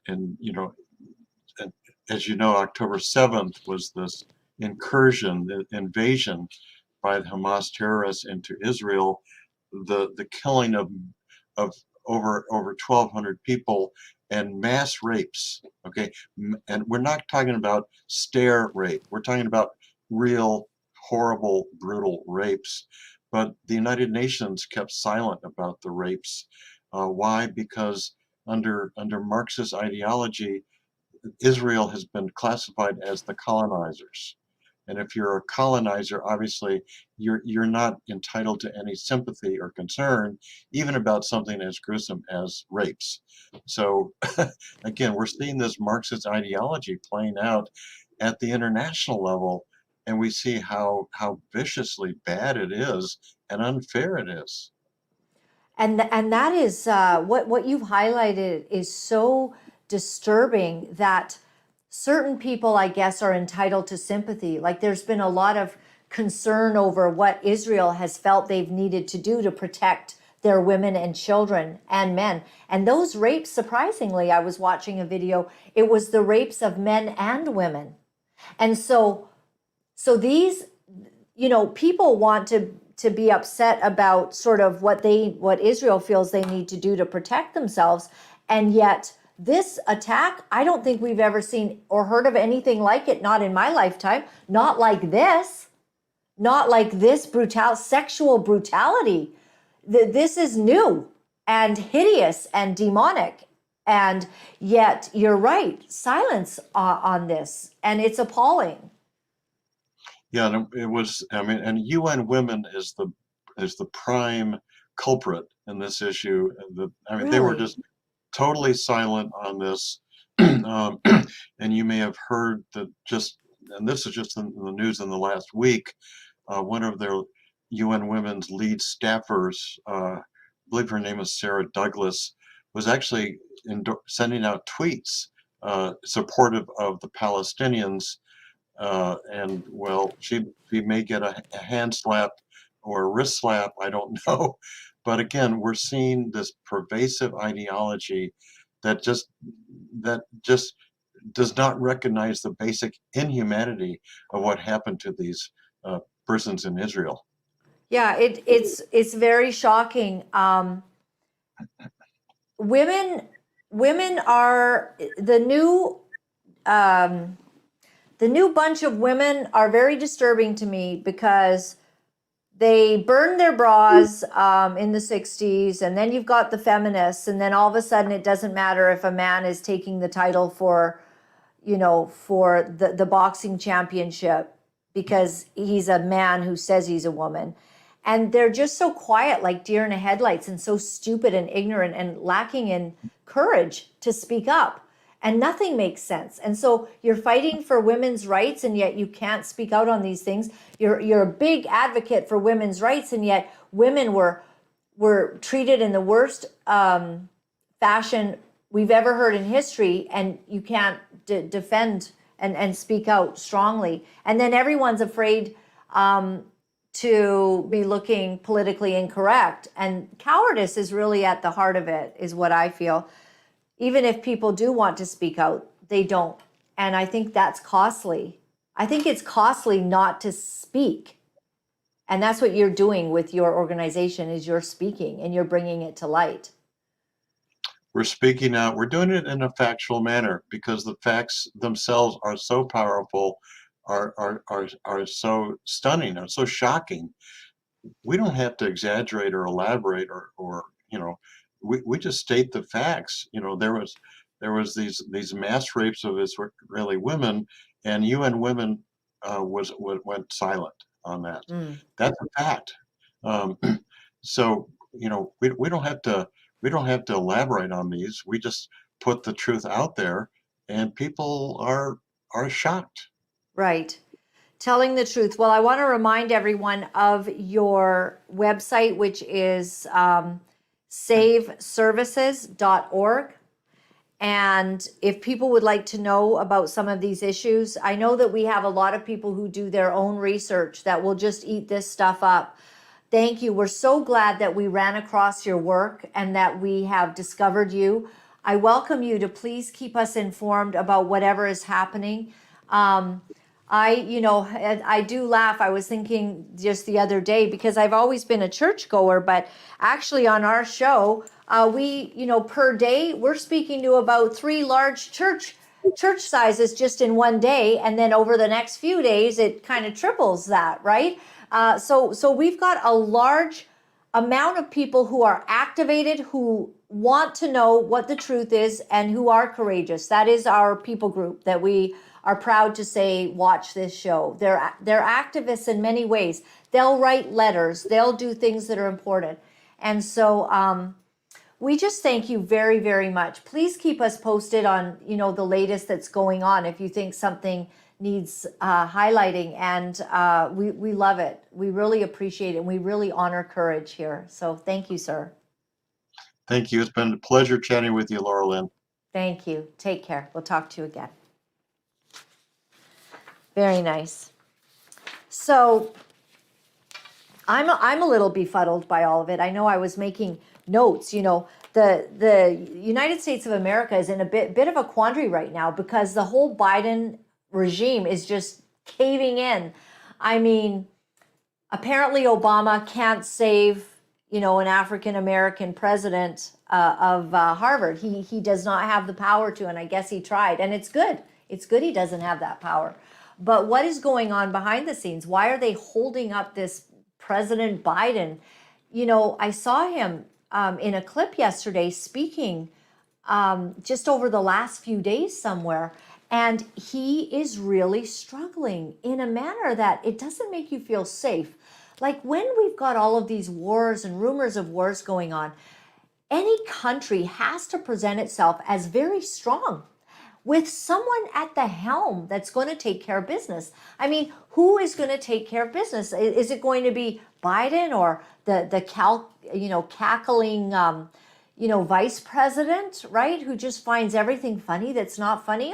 C: as you know, October 7th was this incursion, the invasion by the Hamas terrorists into Israel, the killing of over 1,200 people and mass rapes. Okay, and we're not talking about stair rape. We're talking about real horrible, brutal rapes. But the United Nations kept silent about the rapes. Why? Because under Marxist ideology, Israel has been classified as the colonizers. And if you're a colonizer, obviously you're not entitled to any sympathy or concern, even about something as gruesome as rapes. So again, we're seeing this Marxist ideology playing out at the international level, and we see how viciously bad it is and unfair it is.
A: And that is what you've highlighted is so disturbing that certain people, I guess, are entitled to sympathy. Like there's been a lot of concern over what Israel has felt they've needed to do to protect their women and children and men. And those rapes, surprisingly, I was watching a video, it was the rapes of men and women. And so these, people want to be upset about sort of what Israel feels they need to do to protect themselves. And yet this attack, I don't think we've ever seen or heard of anything like it, not in my lifetime, not like this sexual brutality. This is new and hideous and demonic. And yet you're right, silence on this, and it's appalling.
C: Yeah, and it was. I mean, and UN Women is the prime culprit in this issue. They were just totally silent on this. And you may have heard that and this is just in the news in the last week, one of their UN Women's lead staffers, I believe her name is Sarah Douglas, was actually sending out tweets supportive of the Palestinians. And well, she may get a hand slap or a wrist slap, I don't know. But again, we're seeing this pervasive ideology that just does not recognize the basic inhumanity of what happened to these persons in Israel.
A: Yeah, it's very shocking. Women are the new bunch of women are very disturbing to me because they burned their bras in the 60s, and then you've got the feminists, and then all of a sudden it doesn't matter if a man is taking the title for the boxing championship because he's a man who says he's a woman. And they're just so quiet, like deer in the headlights, and so stupid and ignorant and lacking in courage to speak up. And nothing makes sense. And so you're fighting for women's rights, and yet you can't speak out on these things. You're a big advocate for women's rights, and yet women were treated in the worst fashion we've ever heard in history, and you can't defend and speak out strongly. And then everyone's afraid to be looking politically incorrect. And cowardice is really at the heart of it, is what I feel. Even if people do want to speak out, they don't. And I think that's costly. I think it's costly not to speak. And that's what you're doing with your organization, is you're speaking and you're bringing it to light.
C: We're speaking out. We're doing it in a factual manner because the facts themselves are so powerful, are so stunning, are so shocking. We don't have to exaggerate or elaborate or we just state the facts. There was these mass rapes of Israeli women, and UN Women went silent on that. That's a fact. So we don't have to elaborate on these. We just put the truth out there, and people are shocked.
A: Right. Telling the truth. Well, I want to remind everyone of your website, which is saveservices.org. And if people would like to know about some of these issues, I know that we have a lot of people who do their own research that will just eat this stuff up. Thank you. We're so glad that we ran across your work and that we have discovered you. I welcome you to please keep us informed about whatever is happening. I do laugh. I was thinking just the other day, because I've always been a churchgoer, but actually on our show, we, per day, we're speaking to about 3 large church sizes just in one day. And then over the next few days, it kind of triples that, right? So we've got a large amount of people who are activated, who want to know what the truth is and who are courageous. That is our people group that we are proud to say watch this show. They're activists in many ways. They'll write letters. They'll do things that are important. And so we just thank you very, very much. Please keep us posted on, the latest that's going on if you think something needs highlighting. And we love it. We really appreciate it. And we really honor courage here. So thank you, sir.
C: Thank you. It's been a pleasure chatting with you, Laura-Lynn.
A: Thank you. Take care. We'll talk to you again. Very nice. So I'm a little befuddled by all of it. I know I was making notes. The United States of America is in a bit of a quandary right now because the whole Biden regime is just caving in. I mean, apparently Obama can't save an African American president of Harvard. He does not have the power to, and I guess he tried. And it's good. It's good he doesn't have that power. But what is going on behind the scenes? Why are they holding up this President Biden? I saw him in a clip yesterday speaking just over the last few days somewhere. And he is really struggling in a manner that it doesn't make you feel safe. Like when we've got all of these wars and rumors of wars going on, any country has to present itself as very strong with someone at the helm that's going to take care of business. I mean, who is going to take care of business? Is it going to be Biden or the cackling vice president, right? Who just finds everything funny that's not funny?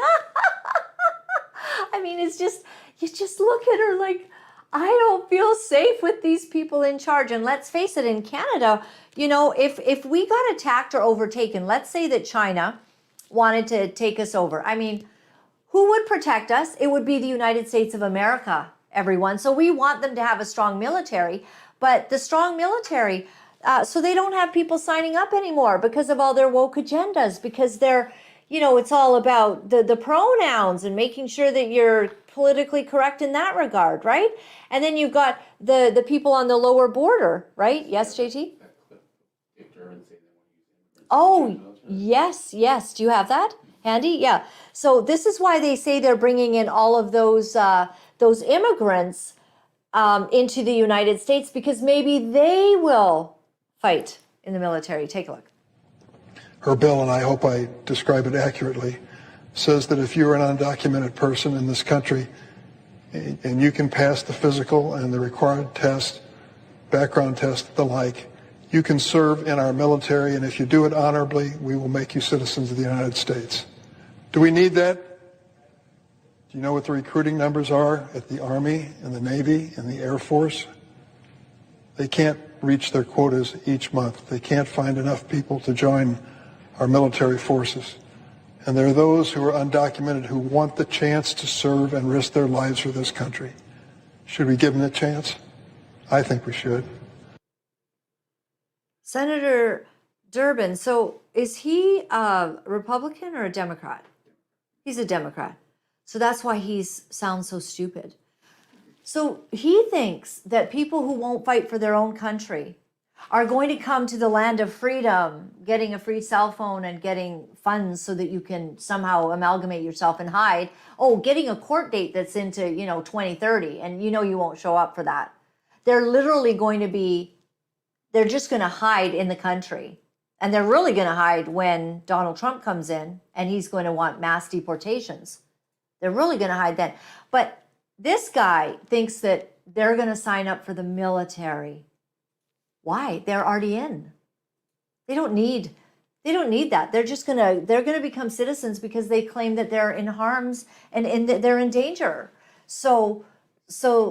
A: I mean, you just look at her like, I don't feel safe with these people in charge. And let's face it, in Canada, if we got attacked or overtaken, let's say that China wanted to take us over. I mean, who would protect us? It would be the United States of America, everyone. So we want them to have a strong military, but the strong military, so they don't have people signing up anymore because of all their woke agendas, because they're, it's all about the pronouns and making sure that you're politically correct in that regard, right? And then you've got the people on the lower border, right? Yes, JT? Oh, yes. Do you have that handy? Yeah. So this is why they say they're bringing in all of those immigrants into the United States, because maybe they will fight in the military. Take a look.
D: Her bill, and I hope I describe it accurately, says that if you're an undocumented person in this country and you can pass the physical and the required test, background test, the like, you can serve in our military, and if you do it honorably, we will make you citizens of the United States. Do we need that? Do you know what the recruiting numbers are at the Army and the Navy and the Air Force? They can't reach their quotas each month. They can't find enough people to join our military forces. And there are those who are undocumented who want the chance to serve and risk their lives for this country. Should we give them the chance? I think we should.
A: Senator Durbin, so is he a Republican or a Democrat? He's a Democrat. So that's why he sounds so stupid. So he thinks that people who won't fight for their own country are going to come to the land of freedom, getting a free cell phone and getting funds so that you can somehow amalgamate yourself and hide. Oh, getting a court date that's into, 2030, and you won't show up for that. They're literally going to be, they're just going to hide in the country. And they're really going to hide when Donald Trump comes in and he's going to want mass deportations. They're really going to hide then. But this guy thinks that they're going to sign up for the military. Why? They're already in. They don't need that. They're going to become citizens because they claim that they're in harm's and they're in danger. So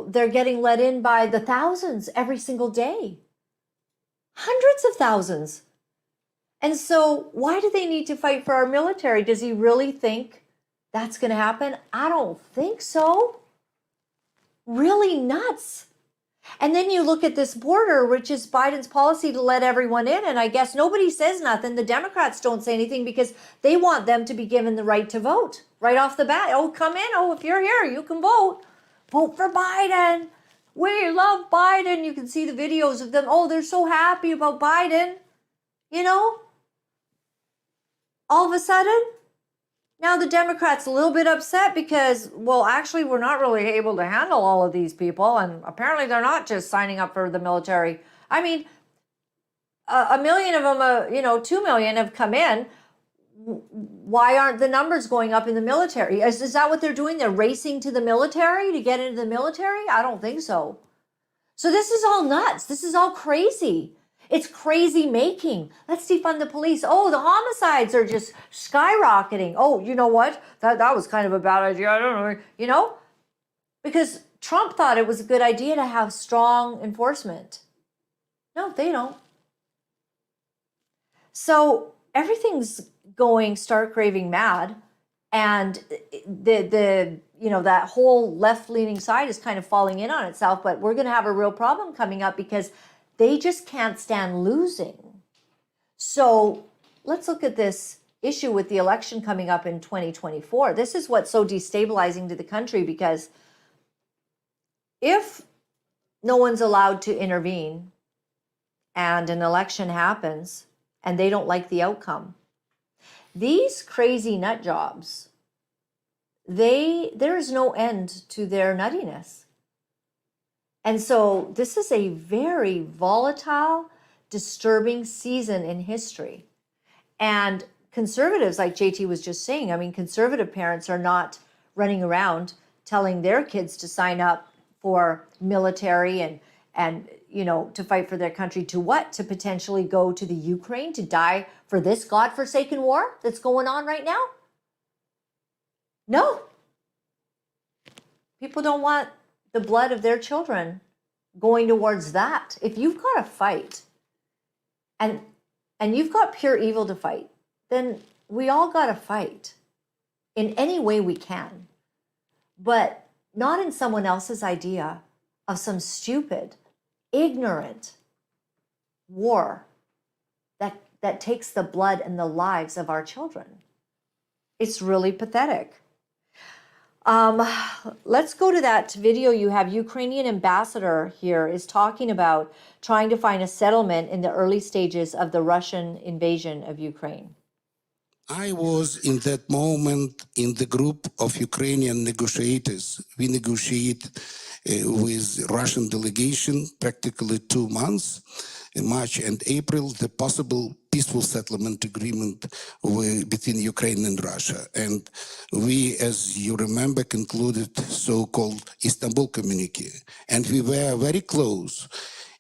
A: they're getting let in by the thousands every single day. Hundreds of thousands. And so why do they need to fight for our military? Does he really think that's going to happen? I don't think so. Really nuts. And then you look at this border, which is Biden's policy to let everyone in. And I guess nobody says nothing. The Democrats don't say anything because they want them to be given the right to vote right off the bat. Oh, come in. Oh, if you're here, you can vote. Vote for Biden. We love Biden. You can see the videos of them. Oh, they're so happy about Biden. all of a sudden, now the Democrats a little bit upset because, well, actually, we're not really able to handle all of these people. And apparently they're not just signing up for the military. I mean, a million of them, 2 million have come in. Why aren't the numbers going up in the military? Is that what they're doing? They're racing to the military to get into the military? I don't think so. So this is all nuts. This is all crazy. It's crazy making. Let's defund the police. Oh, the homicides are just skyrocketing. Oh, you know what? That was kind of a bad idea. I don't know, because Trump thought it was a good idea to have strong enforcement. No, they don't. So everything's going stark raving mad, and that whole left-leaning side is kind of falling in on itself. But we're going to have a real problem coming up because they just can't stand losing. So let's look at this issue with the election coming up in 2024. This is what's so destabilizing to the country, because if no one's allowed to intervene and an election happens and they don't like the outcome, these crazy nut jobs, there is no end to their nuttiness. And so this is a very volatile, disturbing season in history. And conservatives, like JT was just saying, I mean, conservative parents are not running around telling their kids to sign up for military and to fight for their country. To what? To potentially go to the Ukraine to die for this godforsaken war that's going on right now? No. People don't want the blood of their children going towards that. If you've got to fight and you've got pure evil to fight, then we all got to fight in any way we can, but not in someone else's idea of some stupid, ignorant war that takes the blood and the lives of our children. It's really pathetic. Let's go to that video you have. Ukrainian ambassador here is talking about trying to find a settlement in the early stages of the Russian invasion of Ukraine.
E: I was in that moment in the group of Ukrainian negotiators. We negotiate with Russian delegation practically 2 months, in March and April, the possible peaceful settlement agreement between Ukraine and Russia. And we, as you remember, concluded so-called Istanbul communique. And we were very close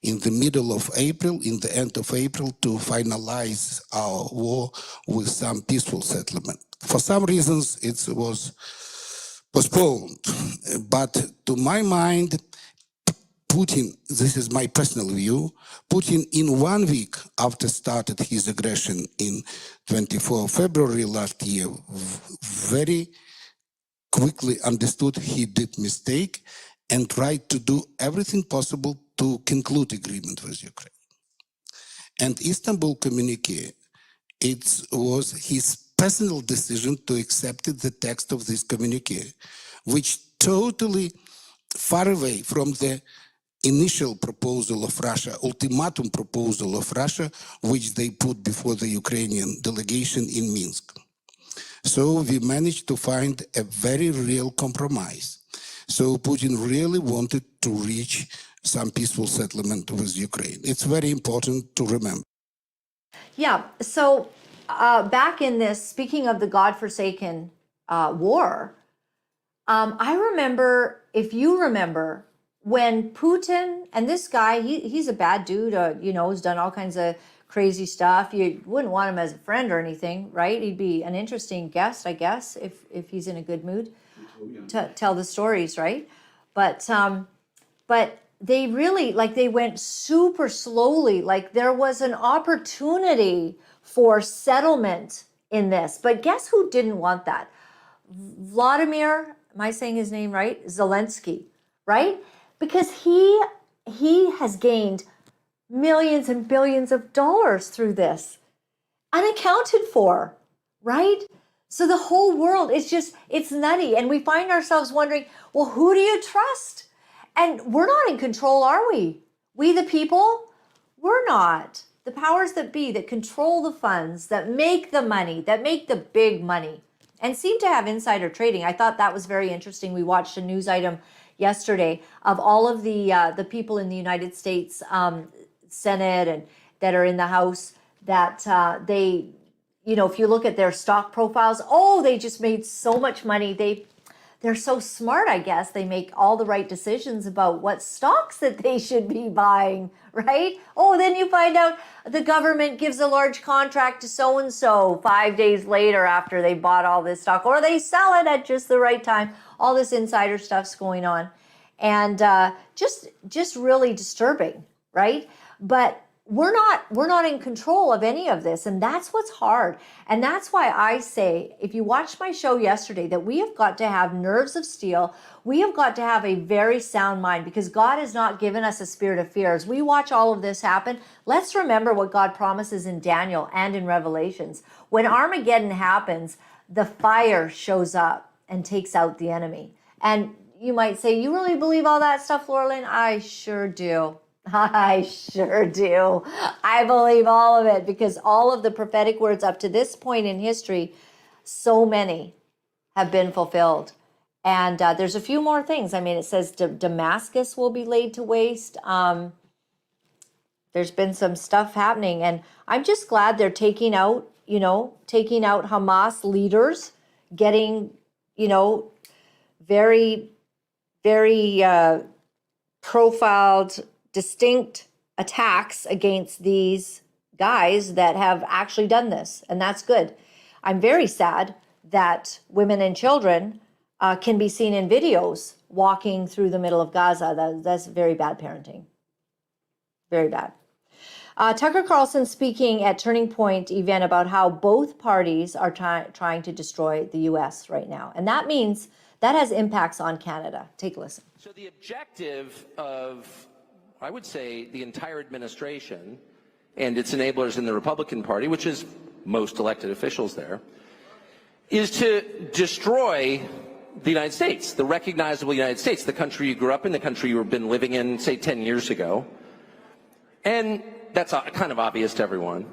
E: in the middle of April, in the end of April, to finalize our war with some peaceful settlement. For some reasons, it was postponed. But to my mind, Putin, this is my personal view, Putin in 1 week after started his aggression in 24 February last year, very quickly understood he did mistake and tried to do everything possible to conclude agreement with Ukraine. And Istanbul communique, it was his personal decision to accept the text of this communique, which totally far away from the initial proposal of Russia, ultimatum proposal of Russia, which they put before the Ukrainian delegation in Minsk. So we managed to find a very real compromise. So Putin really wanted to reach some peaceful settlement with Ukraine. It's very important to remember.
A: Yeah, so back in this, speaking of the godforsaken war, I remember, if you remember, when Putin, and this guy, he's a bad dude, has done all kinds of crazy stuff. You wouldn't want him as a friend or anything, right? He'd be an interesting guest, I guess, if he's in a good mood to tell the stories, right? But they really, they went super slowly. There was an opportunity for settlement in this. But guess who didn't want that? Vladimir, am I saying his name right? Zelensky, right? Because he has gained millions and billions of dollars through this, unaccounted for, right? So the whole world is it's nutty. And we find ourselves wondering, well, who do you trust? And we're not in control, are we? We the people? We're not. the powers that be that control the funds, that make the money, that make the big money, and seem to have insider trading. I thought that was very interesting. We watched a news item yesterday of all of the people in the United States Senate and that are in the House that they, you know, if you look at their stock profiles, oh, they just made so much money. They're so smart, I guess. They make all the right decisions about what stocks that they should be buying, right? Oh, then you find out the government gives a large contract to so-and-so 5 days later after they bought all this stock, or they sell it at just the right time. All this insider stuff's going on. And just really disturbing, right? But we're not in control of any of this, and that's what's hard. And that's why I say, if you watched my show yesterday, that we have got to have nerves of steel. We have got to have a very sound mind, because God has not given us a spirit of fear. As we watch all of this happen, let's remember what God promises in Daniel and in Revelations. When Armageddon happens, the fire shows up and takes out the enemy. And you might say, you really believe all that stuff, Laura-Lynn? I sure do. I sure do. I believe all of it, because all of the prophetic words up to this point in history, so many have been fulfilled. And there's a few more things. I mean, it says Damascus will be laid to waste. There's been some stuff happening, and I'm just glad they're taking out Hamas leaders, getting, very, very profiled, distinct attacks against these guys that have actually done this, and that's good. I'm very sad that women and children can be seen in videos walking through the middle of Gaza. That's very bad parenting. Very bad. Tucker Carlson speaking at Turning Point event about how both parties are trying to destroy the U.S. right now. And that means that has impacts on Canada. Take a listen.
F: So the objective of, I would say, the entire administration and its enablers in the Republican Party, which is most elected officials there, is to destroy the United States, the recognizable United States, the country you grew up in, the country you've been living in, say, 10 years ago. And that's kind of obvious to everyone.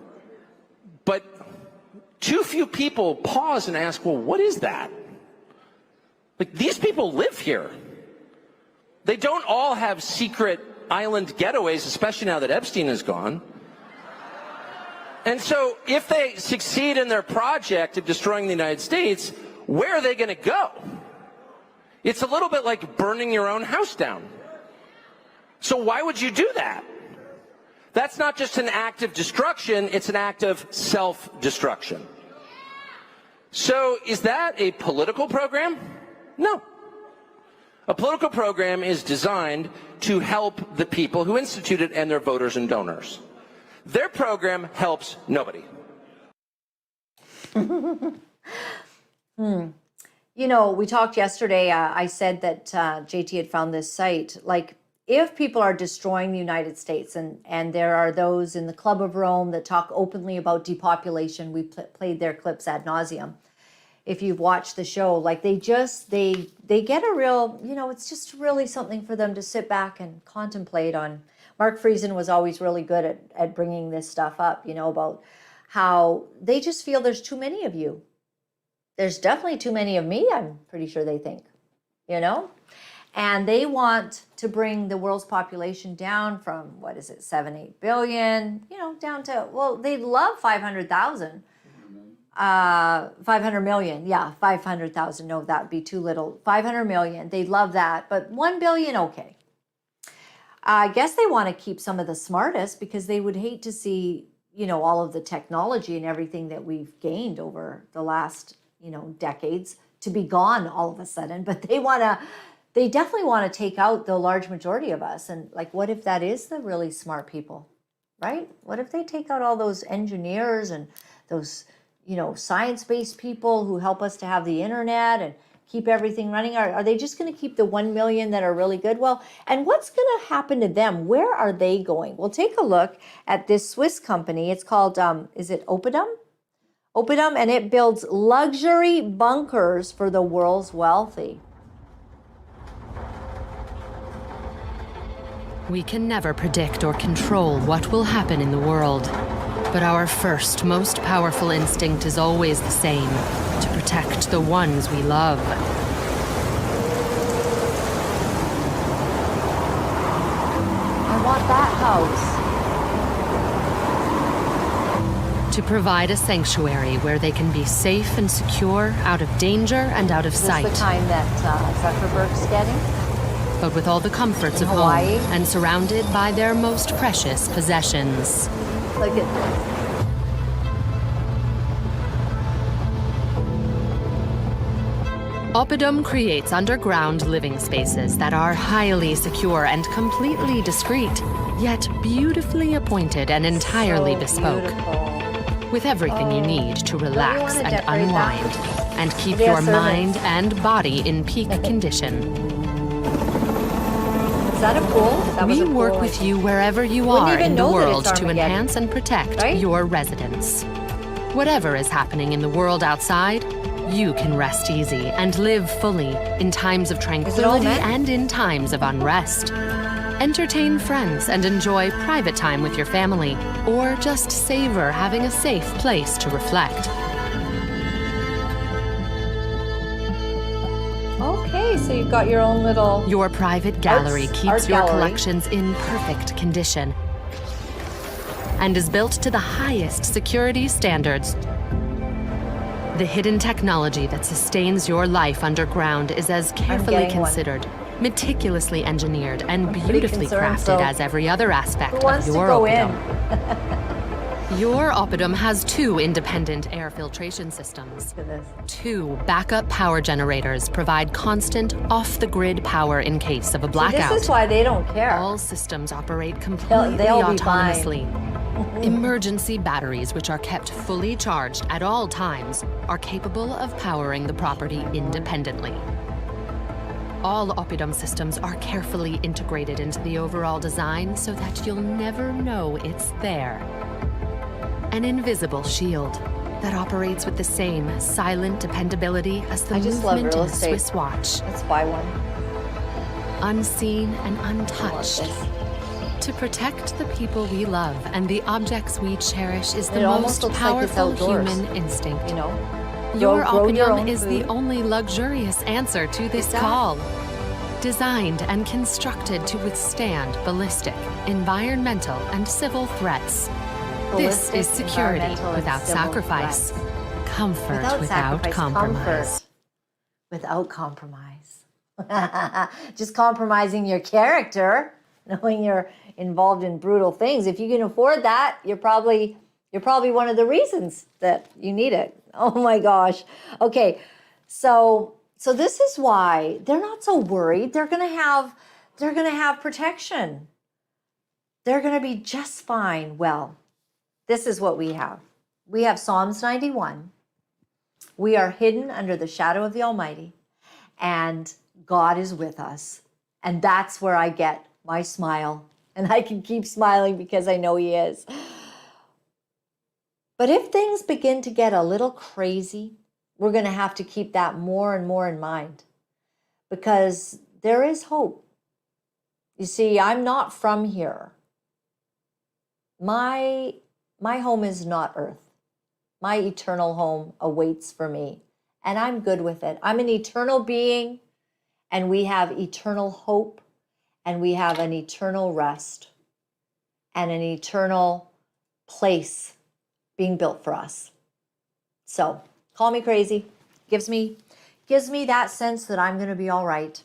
F: But too few people pause and ask, well, what is that? Like, these people live here. They don't all have secret island getaways, especially now that Epstein is gone. And so if they succeed in their project of destroying the United States, where are they going to go? It's a little bit like burning your own house down. So why would you do that? That's not just an act of destruction, it's an act of self-destruction. So is that a political program? No. A political program is designed to help the people who institute it and their voters and donors. Their program helps nobody.
A: We talked yesterday, I said that JT had found this site. Like, if people are destroying the United States, and there are those in the Club of Rome that talk openly about depopulation, we played their clips ad nauseum. If you've watched the show, like, they get a real, it's just really something for them to sit back and contemplate on. Mark Friesen was always really good at bringing this stuff up, about how they just feel there's too many of you. There's definitely too many of me, I'm pretty sure they think, And they want to bring the world's population down from, 7-8 billion, down to, well, they'd love 500,000. 500 million, yeah, 500,000. No, that would be too little. 500 million, they'd love that, but 1 billion, okay. I guess they want to keep some of the smartest, because they would hate to see, all of the technology and everything that we've gained over the last, decades to be gone all of a sudden. But they definitely want to take out the large majority of us. And like, what if that is the really smart people, right? What if they take out all those engineers and those, science-based people who help us to have the internet and keep everything running? Are they just going to keep the 1 million that are really good? Well, and what's going to happen to them? Where are they going? Well, take a look at this Swiss company. It's called, is it Opidum? Opidum, and it builds luxury bunkers for the world's wealthy.
G: We can never predict or control what will happen in the world. But our first, most powerful instinct is always the same: to protect the ones we love.
A: I want that house.
G: To provide a sanctuary where they can be safe and secure, out of danger and out of
A: Is this
G: sight.
A: the kind that Zuckerberg's getting?
G: But with all the comforts of
A: Hawaii?
G: home and surrounded by their most precious possessions.
A: Look at this.
G: Oppidum creates underground living spaces that are highly secure and completely discreet, yet beautifully appointed and entirely
A: So
G: bespoke.
A: beautiful.
G: With everything you need to relax
A: wanna
G: and
A: decorate
G: unwind
A: that?
G: and keep
A: Maybe a
G: your
A: servant.
G: mind and body in peak condition.
A: Is that a pool? That was
G: We
A: a pool.
G: work with you wherever you
A: Wouldn't
G: are
A: even
G: in the
A: know that
G: world
A: it's
G: to
A: Armageddon.
G: enhance and protect
A: Right?
G: your residence. Whatever is happening in the world outside, you can rest easy and live fully in times of tranquility
A: men?
G: and in times of unrest. Entertain friends and enjoy private time with your family, or just savor having a safe place to reflect.
A: Okay, so you've got your own little...
G: Your private gallery
A: art
G: keeps your
A: gallery.
G: collections in perfect condition and is built to the highest security standards. The hidden technology that sustains your life underground is as carefully
A: getting one.
G: considered, meticulously engineered, and
A: pretty
G: beautifully
A: concerned,
G: crafted
A: so
G: as every other
A: Who
G: aspect
A: wants
G: of
A: to
G: your
A: go in?
G: oppidum. Your oppidum has 2 independent air filtration systems.
A: Look at this.
G: 2 backup power generators provide constant, off-the-grid power in case of a
A: See,
G: blackout.
A: this is why they don't care.
G: All systems operate completely
A: they'll be fine.
G: autonomously. Emergency batteries, which are kept fully charged at all times, are capable of powering the property independently. All oppidum systems are carefully integrated into the overall design so that you'll never know it's there. An invisible shield that operates with the same silent dependability as the
A: I just love
G: movement
A: real
G: in a
A: estate.
G: Swiss watch.
A: Let's buy one.
G: Unseen and
A: I want
G: untouched.
A: this.
G: To protect the people we love and the objects we cherish is the
A: It almost
G: most
A: looks like it's
G: powerful
A: outdoors.
G: human instinct.
A: You know?
G: Your
A: grow your
G: oppidum
A: own
G: is the
A: food.
G: only luxurious answer to this
A: that?
G: call. Designed and constructed to withstand ballistic, environmental, and civil threats. This
A: Ballistic,
G: is security
A: environmental, and
G: without
A: civil
G: sacrifice.
A: threats.
G: Comfort without compromise.
A: Comfort without compromise. Just compromising your character, knowing you're involved in brutal things. If you can afford that, you're probably one of the reasons that you need it. Oh my gosh. Okay, so this is why they're not so worried. They're gonna have protection. They're gonna be just fine. Well, this is what we have. We have Psalms 91. We are hidden under the shadow of the Almighty, and God is with us. And that's where I get my smile. And I can keep smiling because I know He is. But if things begin to get a little crazy, we're going to have to keep that more and more in mind, because there is hope. You see, I'm not from here. My home is not earth. My eternal home awaits for me, and I'm good with it. I'm an eternal being, and we have eternal hope, and we have an eternal rest, and an eternal place being built for us. So, call me crazy. Gives me that sense that I'm going to be all right.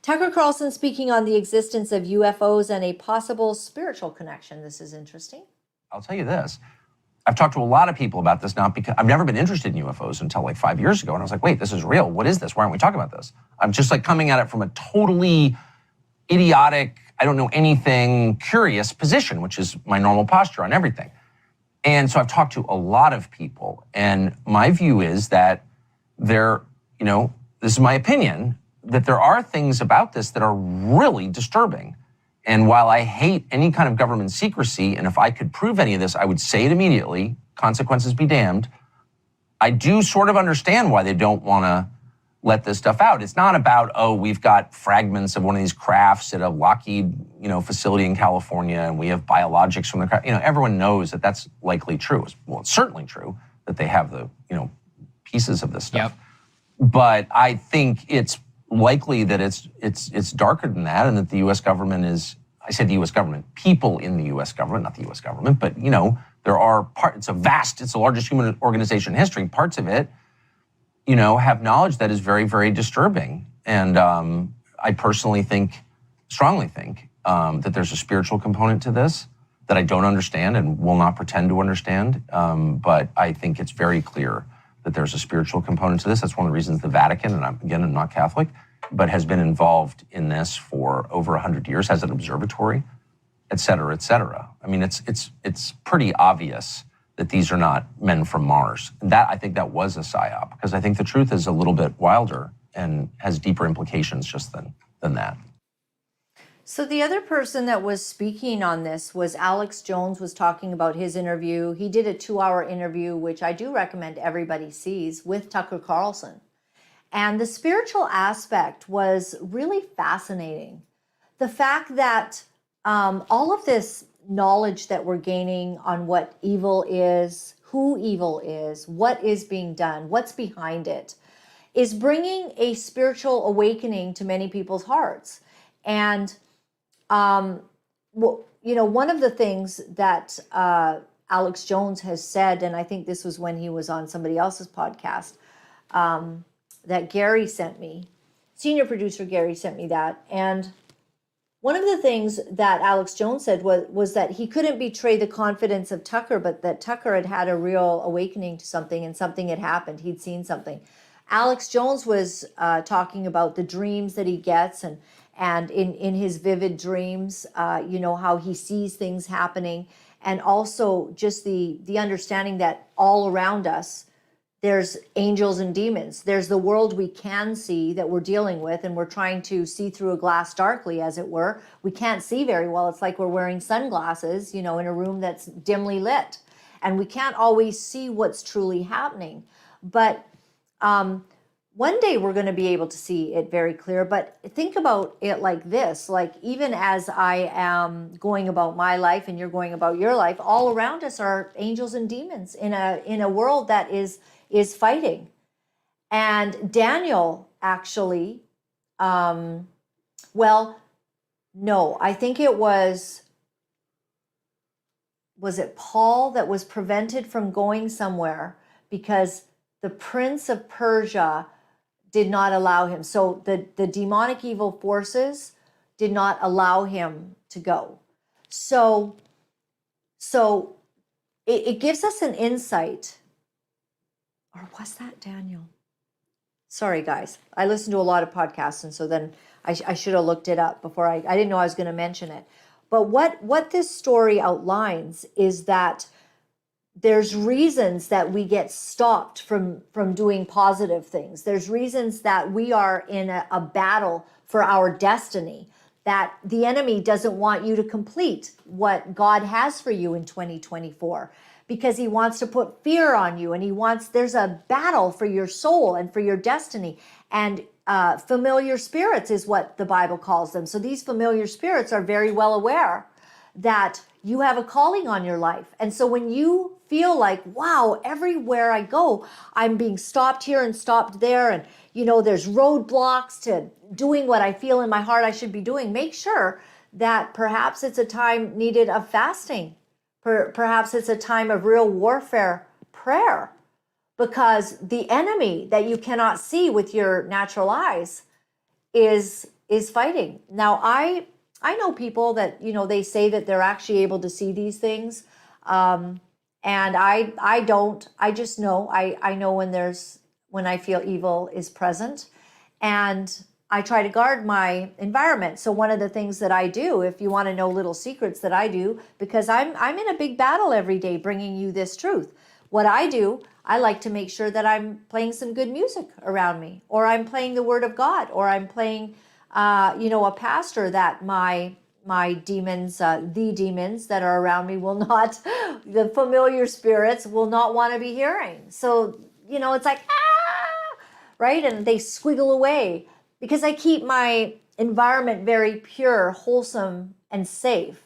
A: Tucker Carlson speaking on the existence of UFOs and a possible spiritual connection. This is interesting.
H: I'll tell you this. I've talked to a lot of people about this, not because I've never been interested in UFOs until like 5 years ago. And I was like, wait, this is real. What is this? Why aren't we talking about this? I'm just like coming at it from a totally idiotic, I don't know anything, curious position, which is my normal posture on everything. And so I've talked to a lot of people, and my view is that this is my opinion, that there are things about this that are really disturbing. And while I hate any kind of government secrecy, and if I could prove any of this, I would say it immediately, consequences be damned, I do sort of understand why they don't want to let this stuff out. It's not about, oh, we've got fragments of one of these crafts at a Lockheed, facility in California, and we have biologics from the craft. Everyone knows that that's likely true. Well, it's certainly true that they have the, pieces of this stuff.
I: Yep.
H: But I think it's likely that it's darker than that, and that the U.S. government is, I said the U.S. government, people in the U.S. government, not the U.S. government, but, there are it's the largest human organization in history. Parts of it, have knowledge that is very, very disturbing. And I personally strongly think, that there's a spiritual component to this that I don't understand and will not pretend to understand. But I think it's very clear that there's a spiritual component to this. That's one of the reasons the Vatican, and I'm not Catholic, but has been involved in this for over 100 years, has an observatory, et cetera, et cetera. I mean, it's pretty obvious that these are not men from Mars. And I think that was a psyop, because I think the truth is a little bit wilder and has deeper implications just than that.
A: So the other person that was speaking on this was Alex Jones, was talking about his interview. He did a 2-hour interview, which I do recommend everybody sees, with Tucker Carlson. And the spiritual aspect was really fascinating. The fact that all of this knowledge that we're gaining on what evil is, who evil is, what is being done, what's behind it, is bringing a spiritual awakening to many people's hearts. And, one of the things that Alex Jones has said, and I think this was when he was on somebody else's podcast, that Gary sent me, senior producer Gary sent me that, and one of the things that Alex Jones said was that he couldn't betray the confidence of Tucker, but that Tucker had had a real awakening to something, and something had happened. He'd seen something. Alex Jones was talking about the dreams that he gets, and in his vivid dreams, how he sees things happening, and also just the understanding that all around us, there's angels and demons. There's the world we can see that we're dealing with, and we're trying to see through a glass darkly, as it were. We can't see very well. It's like we're wearing sunglasses, in a room that's dimly lit. And we can't always see what's truly happening. But one day we're going to be able to see it very clear. But think about it like this, like even as I am going about my life and you're going about your life, all around us are angels and demons in a world that is fighting. And Daniel actually, no, I think it was it Paul that was prevented from going somewhere because the prince of Persia did not allow him. So the demonic evil forces did not allow him to go. So it gives us an insight. Or was that Daniel? Sorry, guys. I listen to a lot of podcasts, and so then I should have looked it up before I didn't know I was going to mention it. But what this story outlines is that there's reasons that we get stopped from doing positive things. There's reasons that we are in a battle for our destiny, that the enemy doesn't want you to complete what God has for you in 2024. Because he wants to put fear on you, and there's a battle for your soul and for your destiny. And familiar spirits is what the Bible calls them. So these familiar spirits are very well aware that you have a calling on your life. And so when you feel like, wow, everywhere I go, I'm being stopped here and stopped there, and there's roadblocks to doing what I feel in my heart I should be doing, make sure that perhaps it's a time needed of fasting. Perhaps it's a time of real warfare prayer, because the enemy that you cannot see with your natural eyes is fighting. Now, I know people that, they say that they're actually able to see these things. And I don't. I just know. I know when I feel evil is present. And I try to guard my environment. So one of the things that I do, if you want to know little secrets that I do, because I'm in a big battle every day bringing you this truth. What I do, I like to make sure that I'm playing some good music around me, or I'm playing the Word of God, or I'm playing, a pastor that my demons, the demons that are around me will not, the familiar spirits will not want to be hearing. So, it's like, right? And they squiggle away because I keep my environment very pure, wholesome, and safe.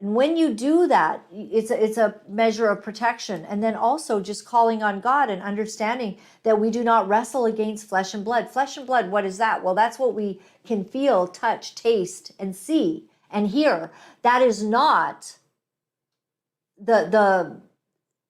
A: And when you do that, it's a measure of protection. And then also just calling on God and understanding that we do not wrestle against flesh and blood. Flesh and blood, what is that? Well, that's what we can feel, touch, taste, and see and hear. That is not the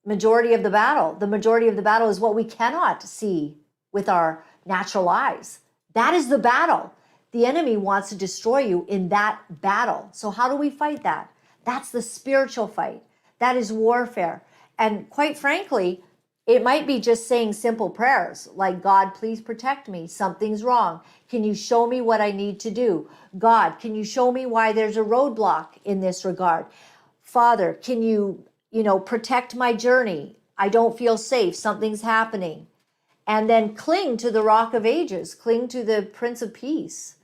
A: majority of the battle. The majority of the battle is what we cannot see with our natural eyes. That is the battle. The enemy wants to destroy you in that battle. So how do we fight that? That's the spiritual fight. That is warfare. And quite frankly, it might be just saying simple prayers like, God, please protect me. Something's wrong. Can you show me what I need to do? God, can you show me why there's a roadblock in this regard? Father, can you protect my journey? I don't feel safe. Something's happening. And then cling to the Rock of Ages. Cling to the Prince of Peace.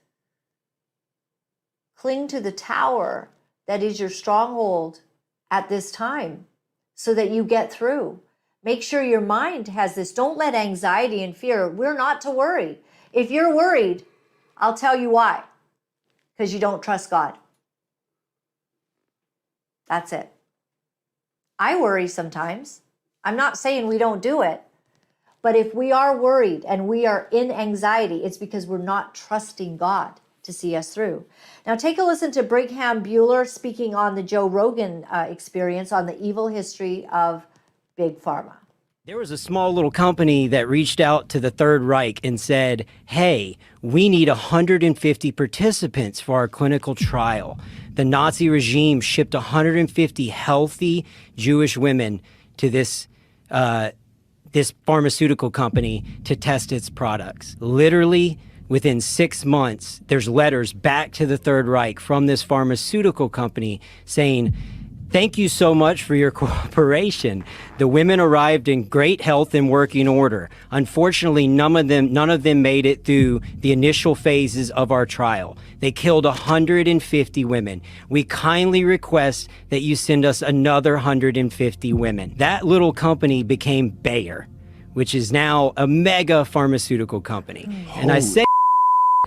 A: Cling to the tower that is your stronghold at this time so that you get through. Make sure your mind has this. Don't let anxiety and fear. We're not to worry. If you're worried, I'll tell you why. Because you don't trust God. That's it. I worry sometimes. I'm not saying we don't do it. But if we are worried and we are in anxiety, it's because we're not trusting God to see us through. Now take a listen to Brigham Bueller speaking on the Joe Rogan experience on the evil history of Big Pharma.
I: There was a small little company that reached out to the Third Reich and said, hey, we need 150 participants for our clinical trial. The Nazi regime shipped 150 healthy Jewish women to this pharmaceutical company to test its products. Literally, within 6 months, there's letters back to the Third Reich from this pharmaceutical company saying, thank you so much for your cooperation. The women arrived in great health and working order. Unfortunately, none of them made it through the initial phases of our trial. They killed 150 women. We kindly request that you send us another 150 women. That little company became Bayer, which is now a mega pharmaceutical company. And I say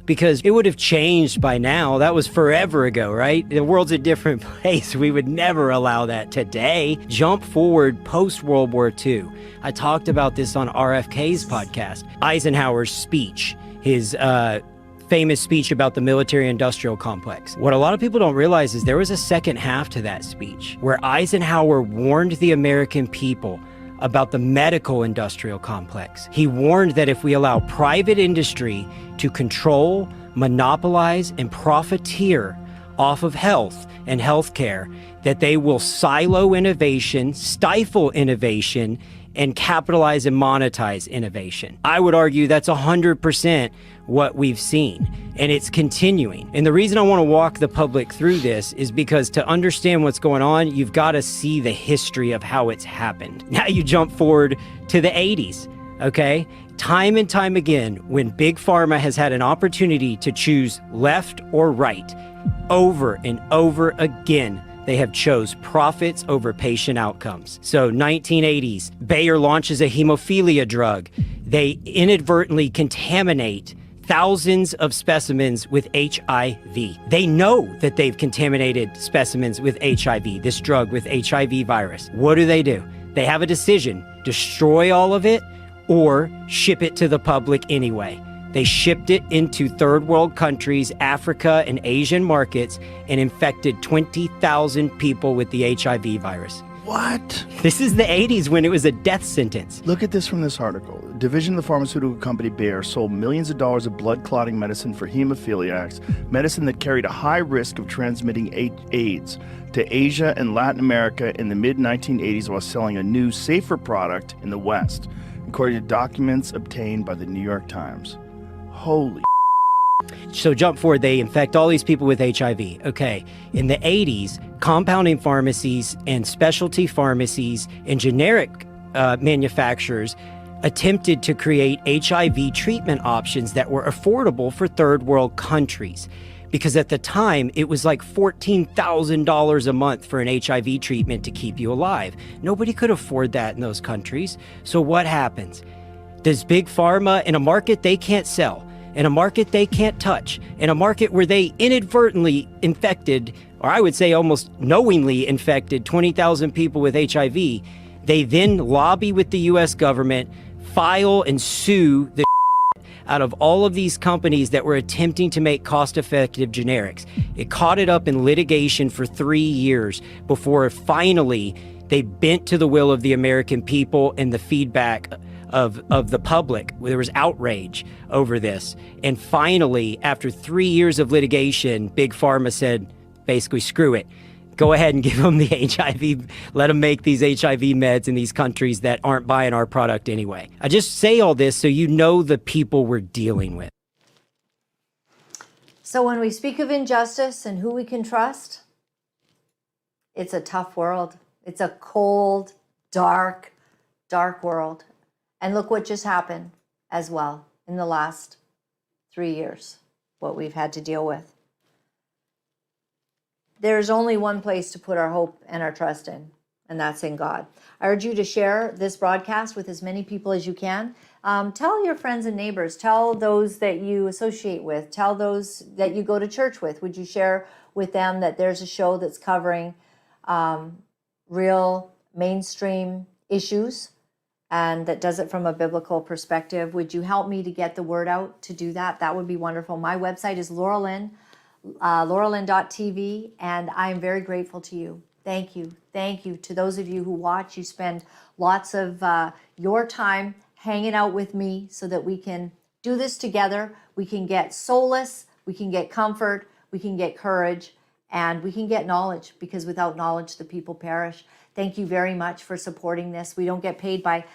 I: because it would have changed by now. That was forever ago, right? The world's a different place. We would never allow that today. Jump forward post-World War II. I talked about this on RFK's podcast. Eisenhower's speech, his famous speech about the military-industrial complex. What a lot of people don't realize is there was a second half to that speech where Eisenhower warned the American people about the medical industrial complex. He warned that if we allow private industry to control, monopolize, and profiteer off of health and healthcare, that they will silo innovation, stifle innovation, and capitalize and monetize innovation. I would argue that's 100% what we've seen, and it's continuing. And the reason I want to walk the public through this is because to understand what's going on, you've got to see the history of how it's happened. Now you jump forward to the 80s, okay? Time and time again, when Big Pharma has had an opportunity to choose left or right, over and over again, they have chose profits over patient outcomes. So 1980s, Bayer launches a hemophilia drug. They inadvertently contaminate thousands of specimens with HIV. They know that they've contaminated specimens with HIV, this drug with HIV virus. What do? They have a decision, destroy all of it or ship it to the public anyway. They shipped it into third world countries, Africa and Asian markets, and infected 20,000 people with the HIV virus.
J: What?
I: This is the 80s when it was a death sentence.
J: Look at this from this article. A division of the pharmaceutical company Bayer sold millions of dollars of blood clotting medicine for hemophiliacs, medicine that carried a high risk of transmitting AIDS to Asia and Latin America in the mid-1980s while selling a new, safer product in the West, according to documents obtained by the New York Times. Holy.
I: So jump forward, they infect all these people with HIV. Okay, in the 80s, compounding pharmacies and specialty pharmacies and generic manufacturers attempted to create HIV treatment options that were affordable for third world countries. Because at the time, it was like $14,000 a month for an HIV treatment to keep you alive. Nobody could afford that in those countries. So what happens? Does big pharma, in a market they can't sell, in a market they can't touch, in a market where they inadvertently infected, or I would say almost knowingly infected 20,000 people with HIV, they then lobby with the US government, file and sue the out of all of these companies that were attempting to make cost-effective generics. It caught it up in litigation for 3 years before finally they bent to the will of the American people and the feedback of the public. There was outrage over this. And finally, after 3 years of litigation, Big Pharma said, basically, screw it. Go ahead and give them the HIV, let them make these HIV meds in these countries that aren't buying our product anyway. I just say all this so you know the people we're dealing with.
A: So when we speak of injustice and who we can trust, it's a tough world. It's a cold, dark, dark world. And look what just happened as well in the last 3 years, what we've had to deal with. There's only one place to put our hope and our trust in, and that's in God. I urge you to share this broadcast with as many people as you can. Tell your friends and neighbors, tell those that you associate with, tell those that you go to church with. Would you share with them that there's a show that's covering real mainstream issues and that does it from a biblical perspective? Would you help me to get the word out to do that? That would be wonderful. My website is Laura-Lynn, Laura-Lynn.tv, and I am very grateful to you. Thank you. Thank you to those of you who watch. You spend lots of your time hanging out with me so that we can do this together. We can get solace, we can get comfort, we can get courage, and we can get knowledge, because without knowledge, the people perish. Thank you very much for supporting this. We don't get paid by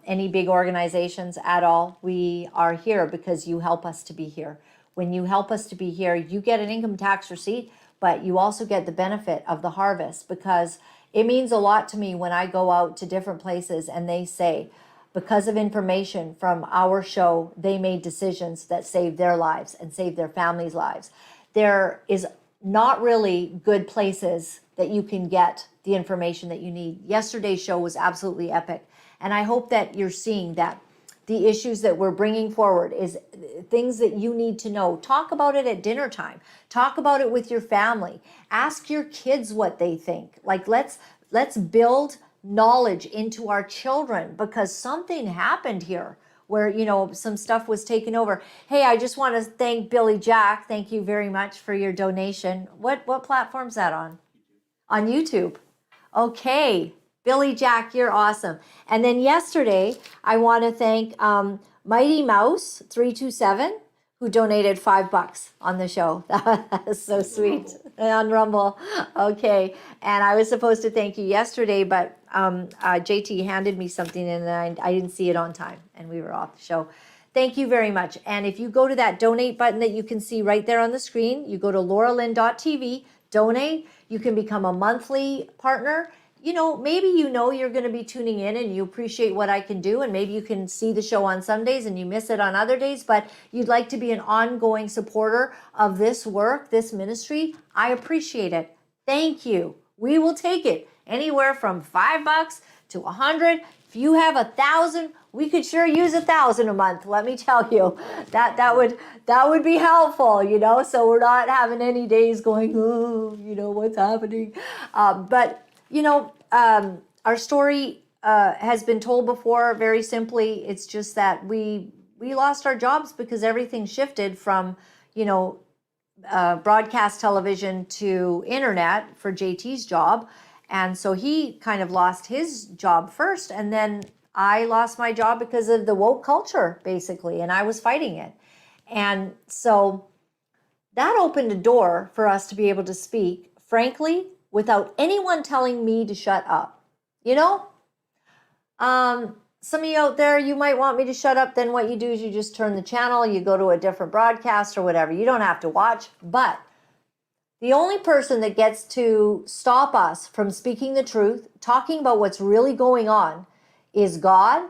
A: any big organizations at all. We are here because you help us to be here. When you help us to be here, you get an income tax receipt, but you also get the benefit of the harvest, because it means a lot to me when I go out to different places and they say, because of information from our show, they made decisions that saved their lives and saved their families' lives. There is not really good places that you can get the information that you need. Yesterday's show was absolutely epic. And I hope that you're seeing that the issues that we're bringing forward is things that you need to know. Talk about it at dinner time. Talk about it with your family. Ask your kids what they think. Like, let's build knowledge into our children, because something happened here where, you know, some stuff was taken over. Hey, I just want to thank Billy Jack. Thank you very much for your donation. What platform's that on? On YouTube. Okay. Billy Jack, you're awesome. And then yesterday, I want to thank Mighty Mouse 327, who donated $5 on the show. That was so sweet. On Rumble. Okay. And I was supposed to thank you yesterday, but JT handed me something and I didn't see it on time, and we were off the show. Thank you very much. And if you go to that donate button that you can see right there on the screen, you go to Laura-Lynn.tv, donate. You can become a monthly partner. You know, maybe you know you're going to be tuning in and you appreciate what I can do, and maybe you can see the show on some days and you miss it on other days, but you'd like to be an ongoing supporter of this work, this ministry. I appreciate it. Thank you. We will take it anywhere from $5 to 100. If you have 1,000, we could sure use 1,000 a month. Let me tell you, that would be helpful, you know, so we're not having any days going, oh, you know, what's happening. But you know, our story has been told before. Very simply, it's just that we lost our jobs because everything shifted from, you know, broadcast television to internet for JT's job. And so he kind of lost his job first. And then I lost my job because of the woke culture, basically, and I was fighting it. And so that opened a door for us to be able to speak, frankly, without anyone telling me to shut up. You know? Some of you out there, you might want me to shut up. Then what you do is you just turn the channel, you go to a different broadcast or whatever. You don't have to watch. But the only person that gets to stop us from speaking the truth, talking about what's really going on, is God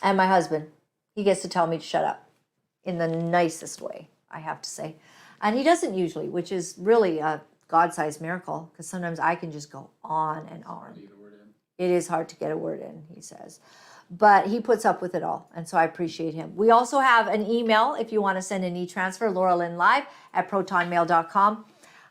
A: and my husband. He gets to tell me to shut up in the nicest way, I have to say. And he doesn't usually, which is really a God-sized miracle, because sometimes I can just go on and on. It is hard to get a word in, he says. but he puts up with it all. And so I appreciate him. We also have an email if you want to send an e-transfer, Laura-Lynn Live at protonmail.com.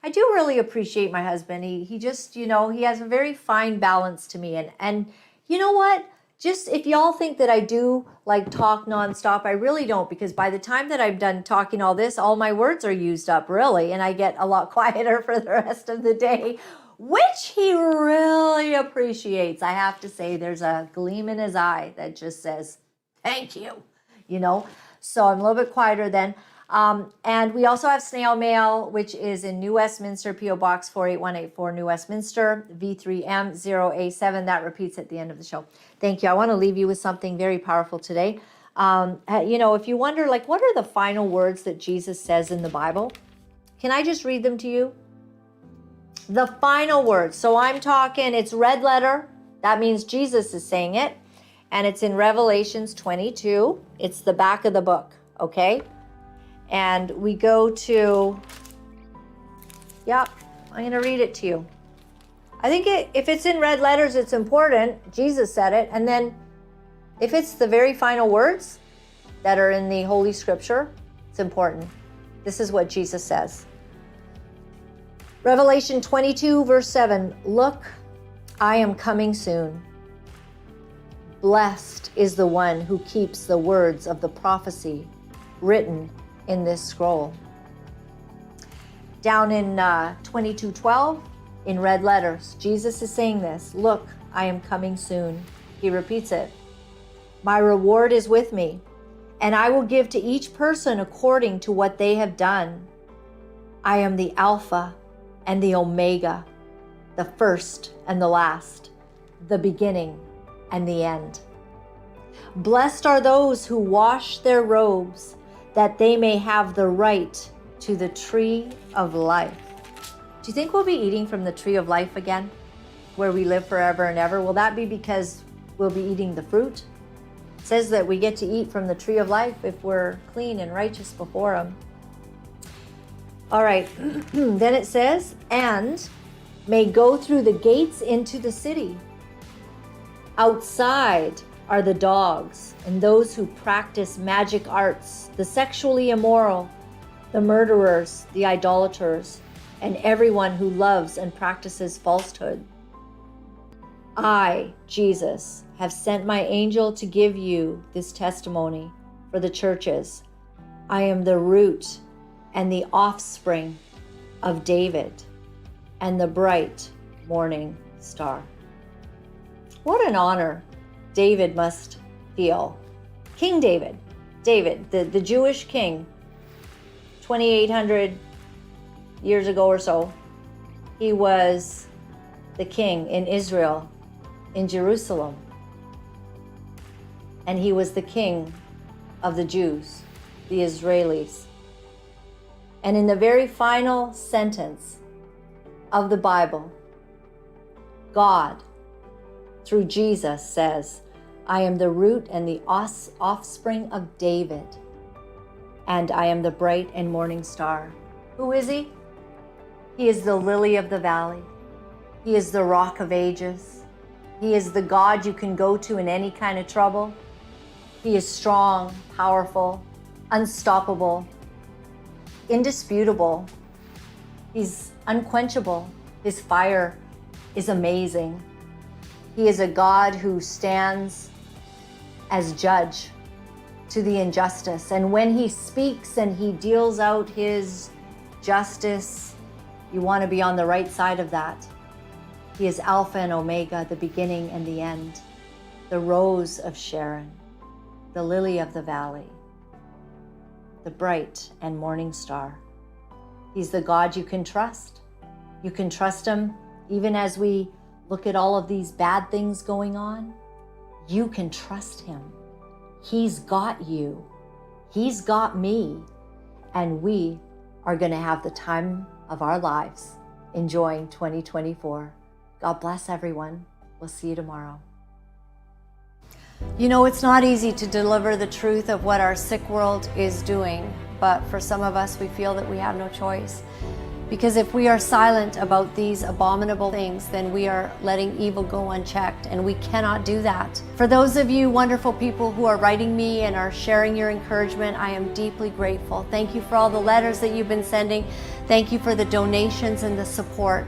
A: I do really appreciate my husband. He just, he has a very fine balance to me. And you know what? Just if y'all think that I do like talk nonstop, I really don't, because by the time that I'm done talking all this, all my words are used up really, and I get a lot quieter for the rest of the day, which he really appreciates. I have to say, there's a gleam in his eye that just says, thank you, So I'm a little bit quieter then. And we also have snail mail, which is in New Westminster, P.O. Box 48184, New Westminster, V3M 0A7. That repeats at the end of the show. Thank you. I want to leave you with something very powerful today. If you wonder, what are the final words that Jesus says in the Bible? Can I just read them to you? The final words. So I'm talking, it's red letter. That means Jesus is saying it. And it's in Revelations 22. It's the back of the book, okay? And we go to, I'm going to read it to you. I think if it's in red letters, it's important. Jesus said it. And then if it's the very final words that are in the Holy Scripture, it's important. This is what Jesus says. Revelation 22, verse 7, look, I am coming soon. Blessed is the one who keeps the words of the prophecy written in this scroll. Down in 22:12, in red letters, Jesus is saying this, look, I am coming soon. He repeats it. My reward is with me, and I will give to each person according to what they have done. I am the Alpha and the Omega, the first and the last, the beginning and the end. Blessed are those who wash their robes, that they may have the right to the tree of life. Do you think we'll be eating from the tree of life again, where we live forever and ever? Will that be because we'll be eating the fruit? It says that we get to eat from the tree of life if we're clean and righteous before Him. All right, then it says, and may go through the gates into the city. Outside are the dogs and those who practice magic arts, the sexually immoral, the murderers, the idolaters, and everyone who loves and practices falsehood. I, Jesus, have sent my angel to give you this testimony for the churches. I am the root and the offspring of David and the bright morning star. What an honor David must feel. King David, the Jewish king, 2,800 years ago or so, he was the king in Israel, in Jerusalem. And he was the king of the Jews, the Israelis. And in the very final sentence of the Bible, God, through Jesus, says, I am the root and the offspring of David, and I am the bright and morning star. Who is he? He is the lily of the valley. He is the rock of ages. He is the God you can go to in any kind of trouble. He is strong, powerful, unstoppable, indisputable. He's unquenchable. His fire is amazing. He is a God who stands as judge to the injustice. And when he speaks and he deals out his justice, you want to be on the right side of that. He is Alpha and Omega, the beginning and the end, the rose of Sharon, the lily of the valley, the bright and morning star. He's the God you can trust. You can trust him even as we look at all of these bad things going on. You can trust him. He's got you. He's got me. And we are going to have the time of our lives enjoying 2024. God bless everyone. We'll see you tomorrow. You know, it's not easy to deliver the truth of what our sick world is doing, but for some of us, we feel that we have no choice Because if we are silent about these abominable things, then we are letting evil go unchecked, and we cannot do that. For those of you wonderful people who are writing me and are sharing your encouragement, I am deeply grateful. Thank you for all the letters that you've been sending. Thank you for the donations and the support.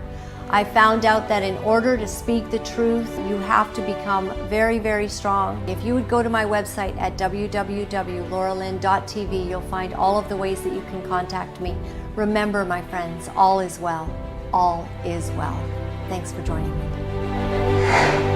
A: I found out that in order to speak the truth, you have to become very, very strong. If you would go to my website at www.laura-lynn.tv, you'll find all of the ways that you can contact me. Remember, my friends, all is well. All is well. Thanks for joining me.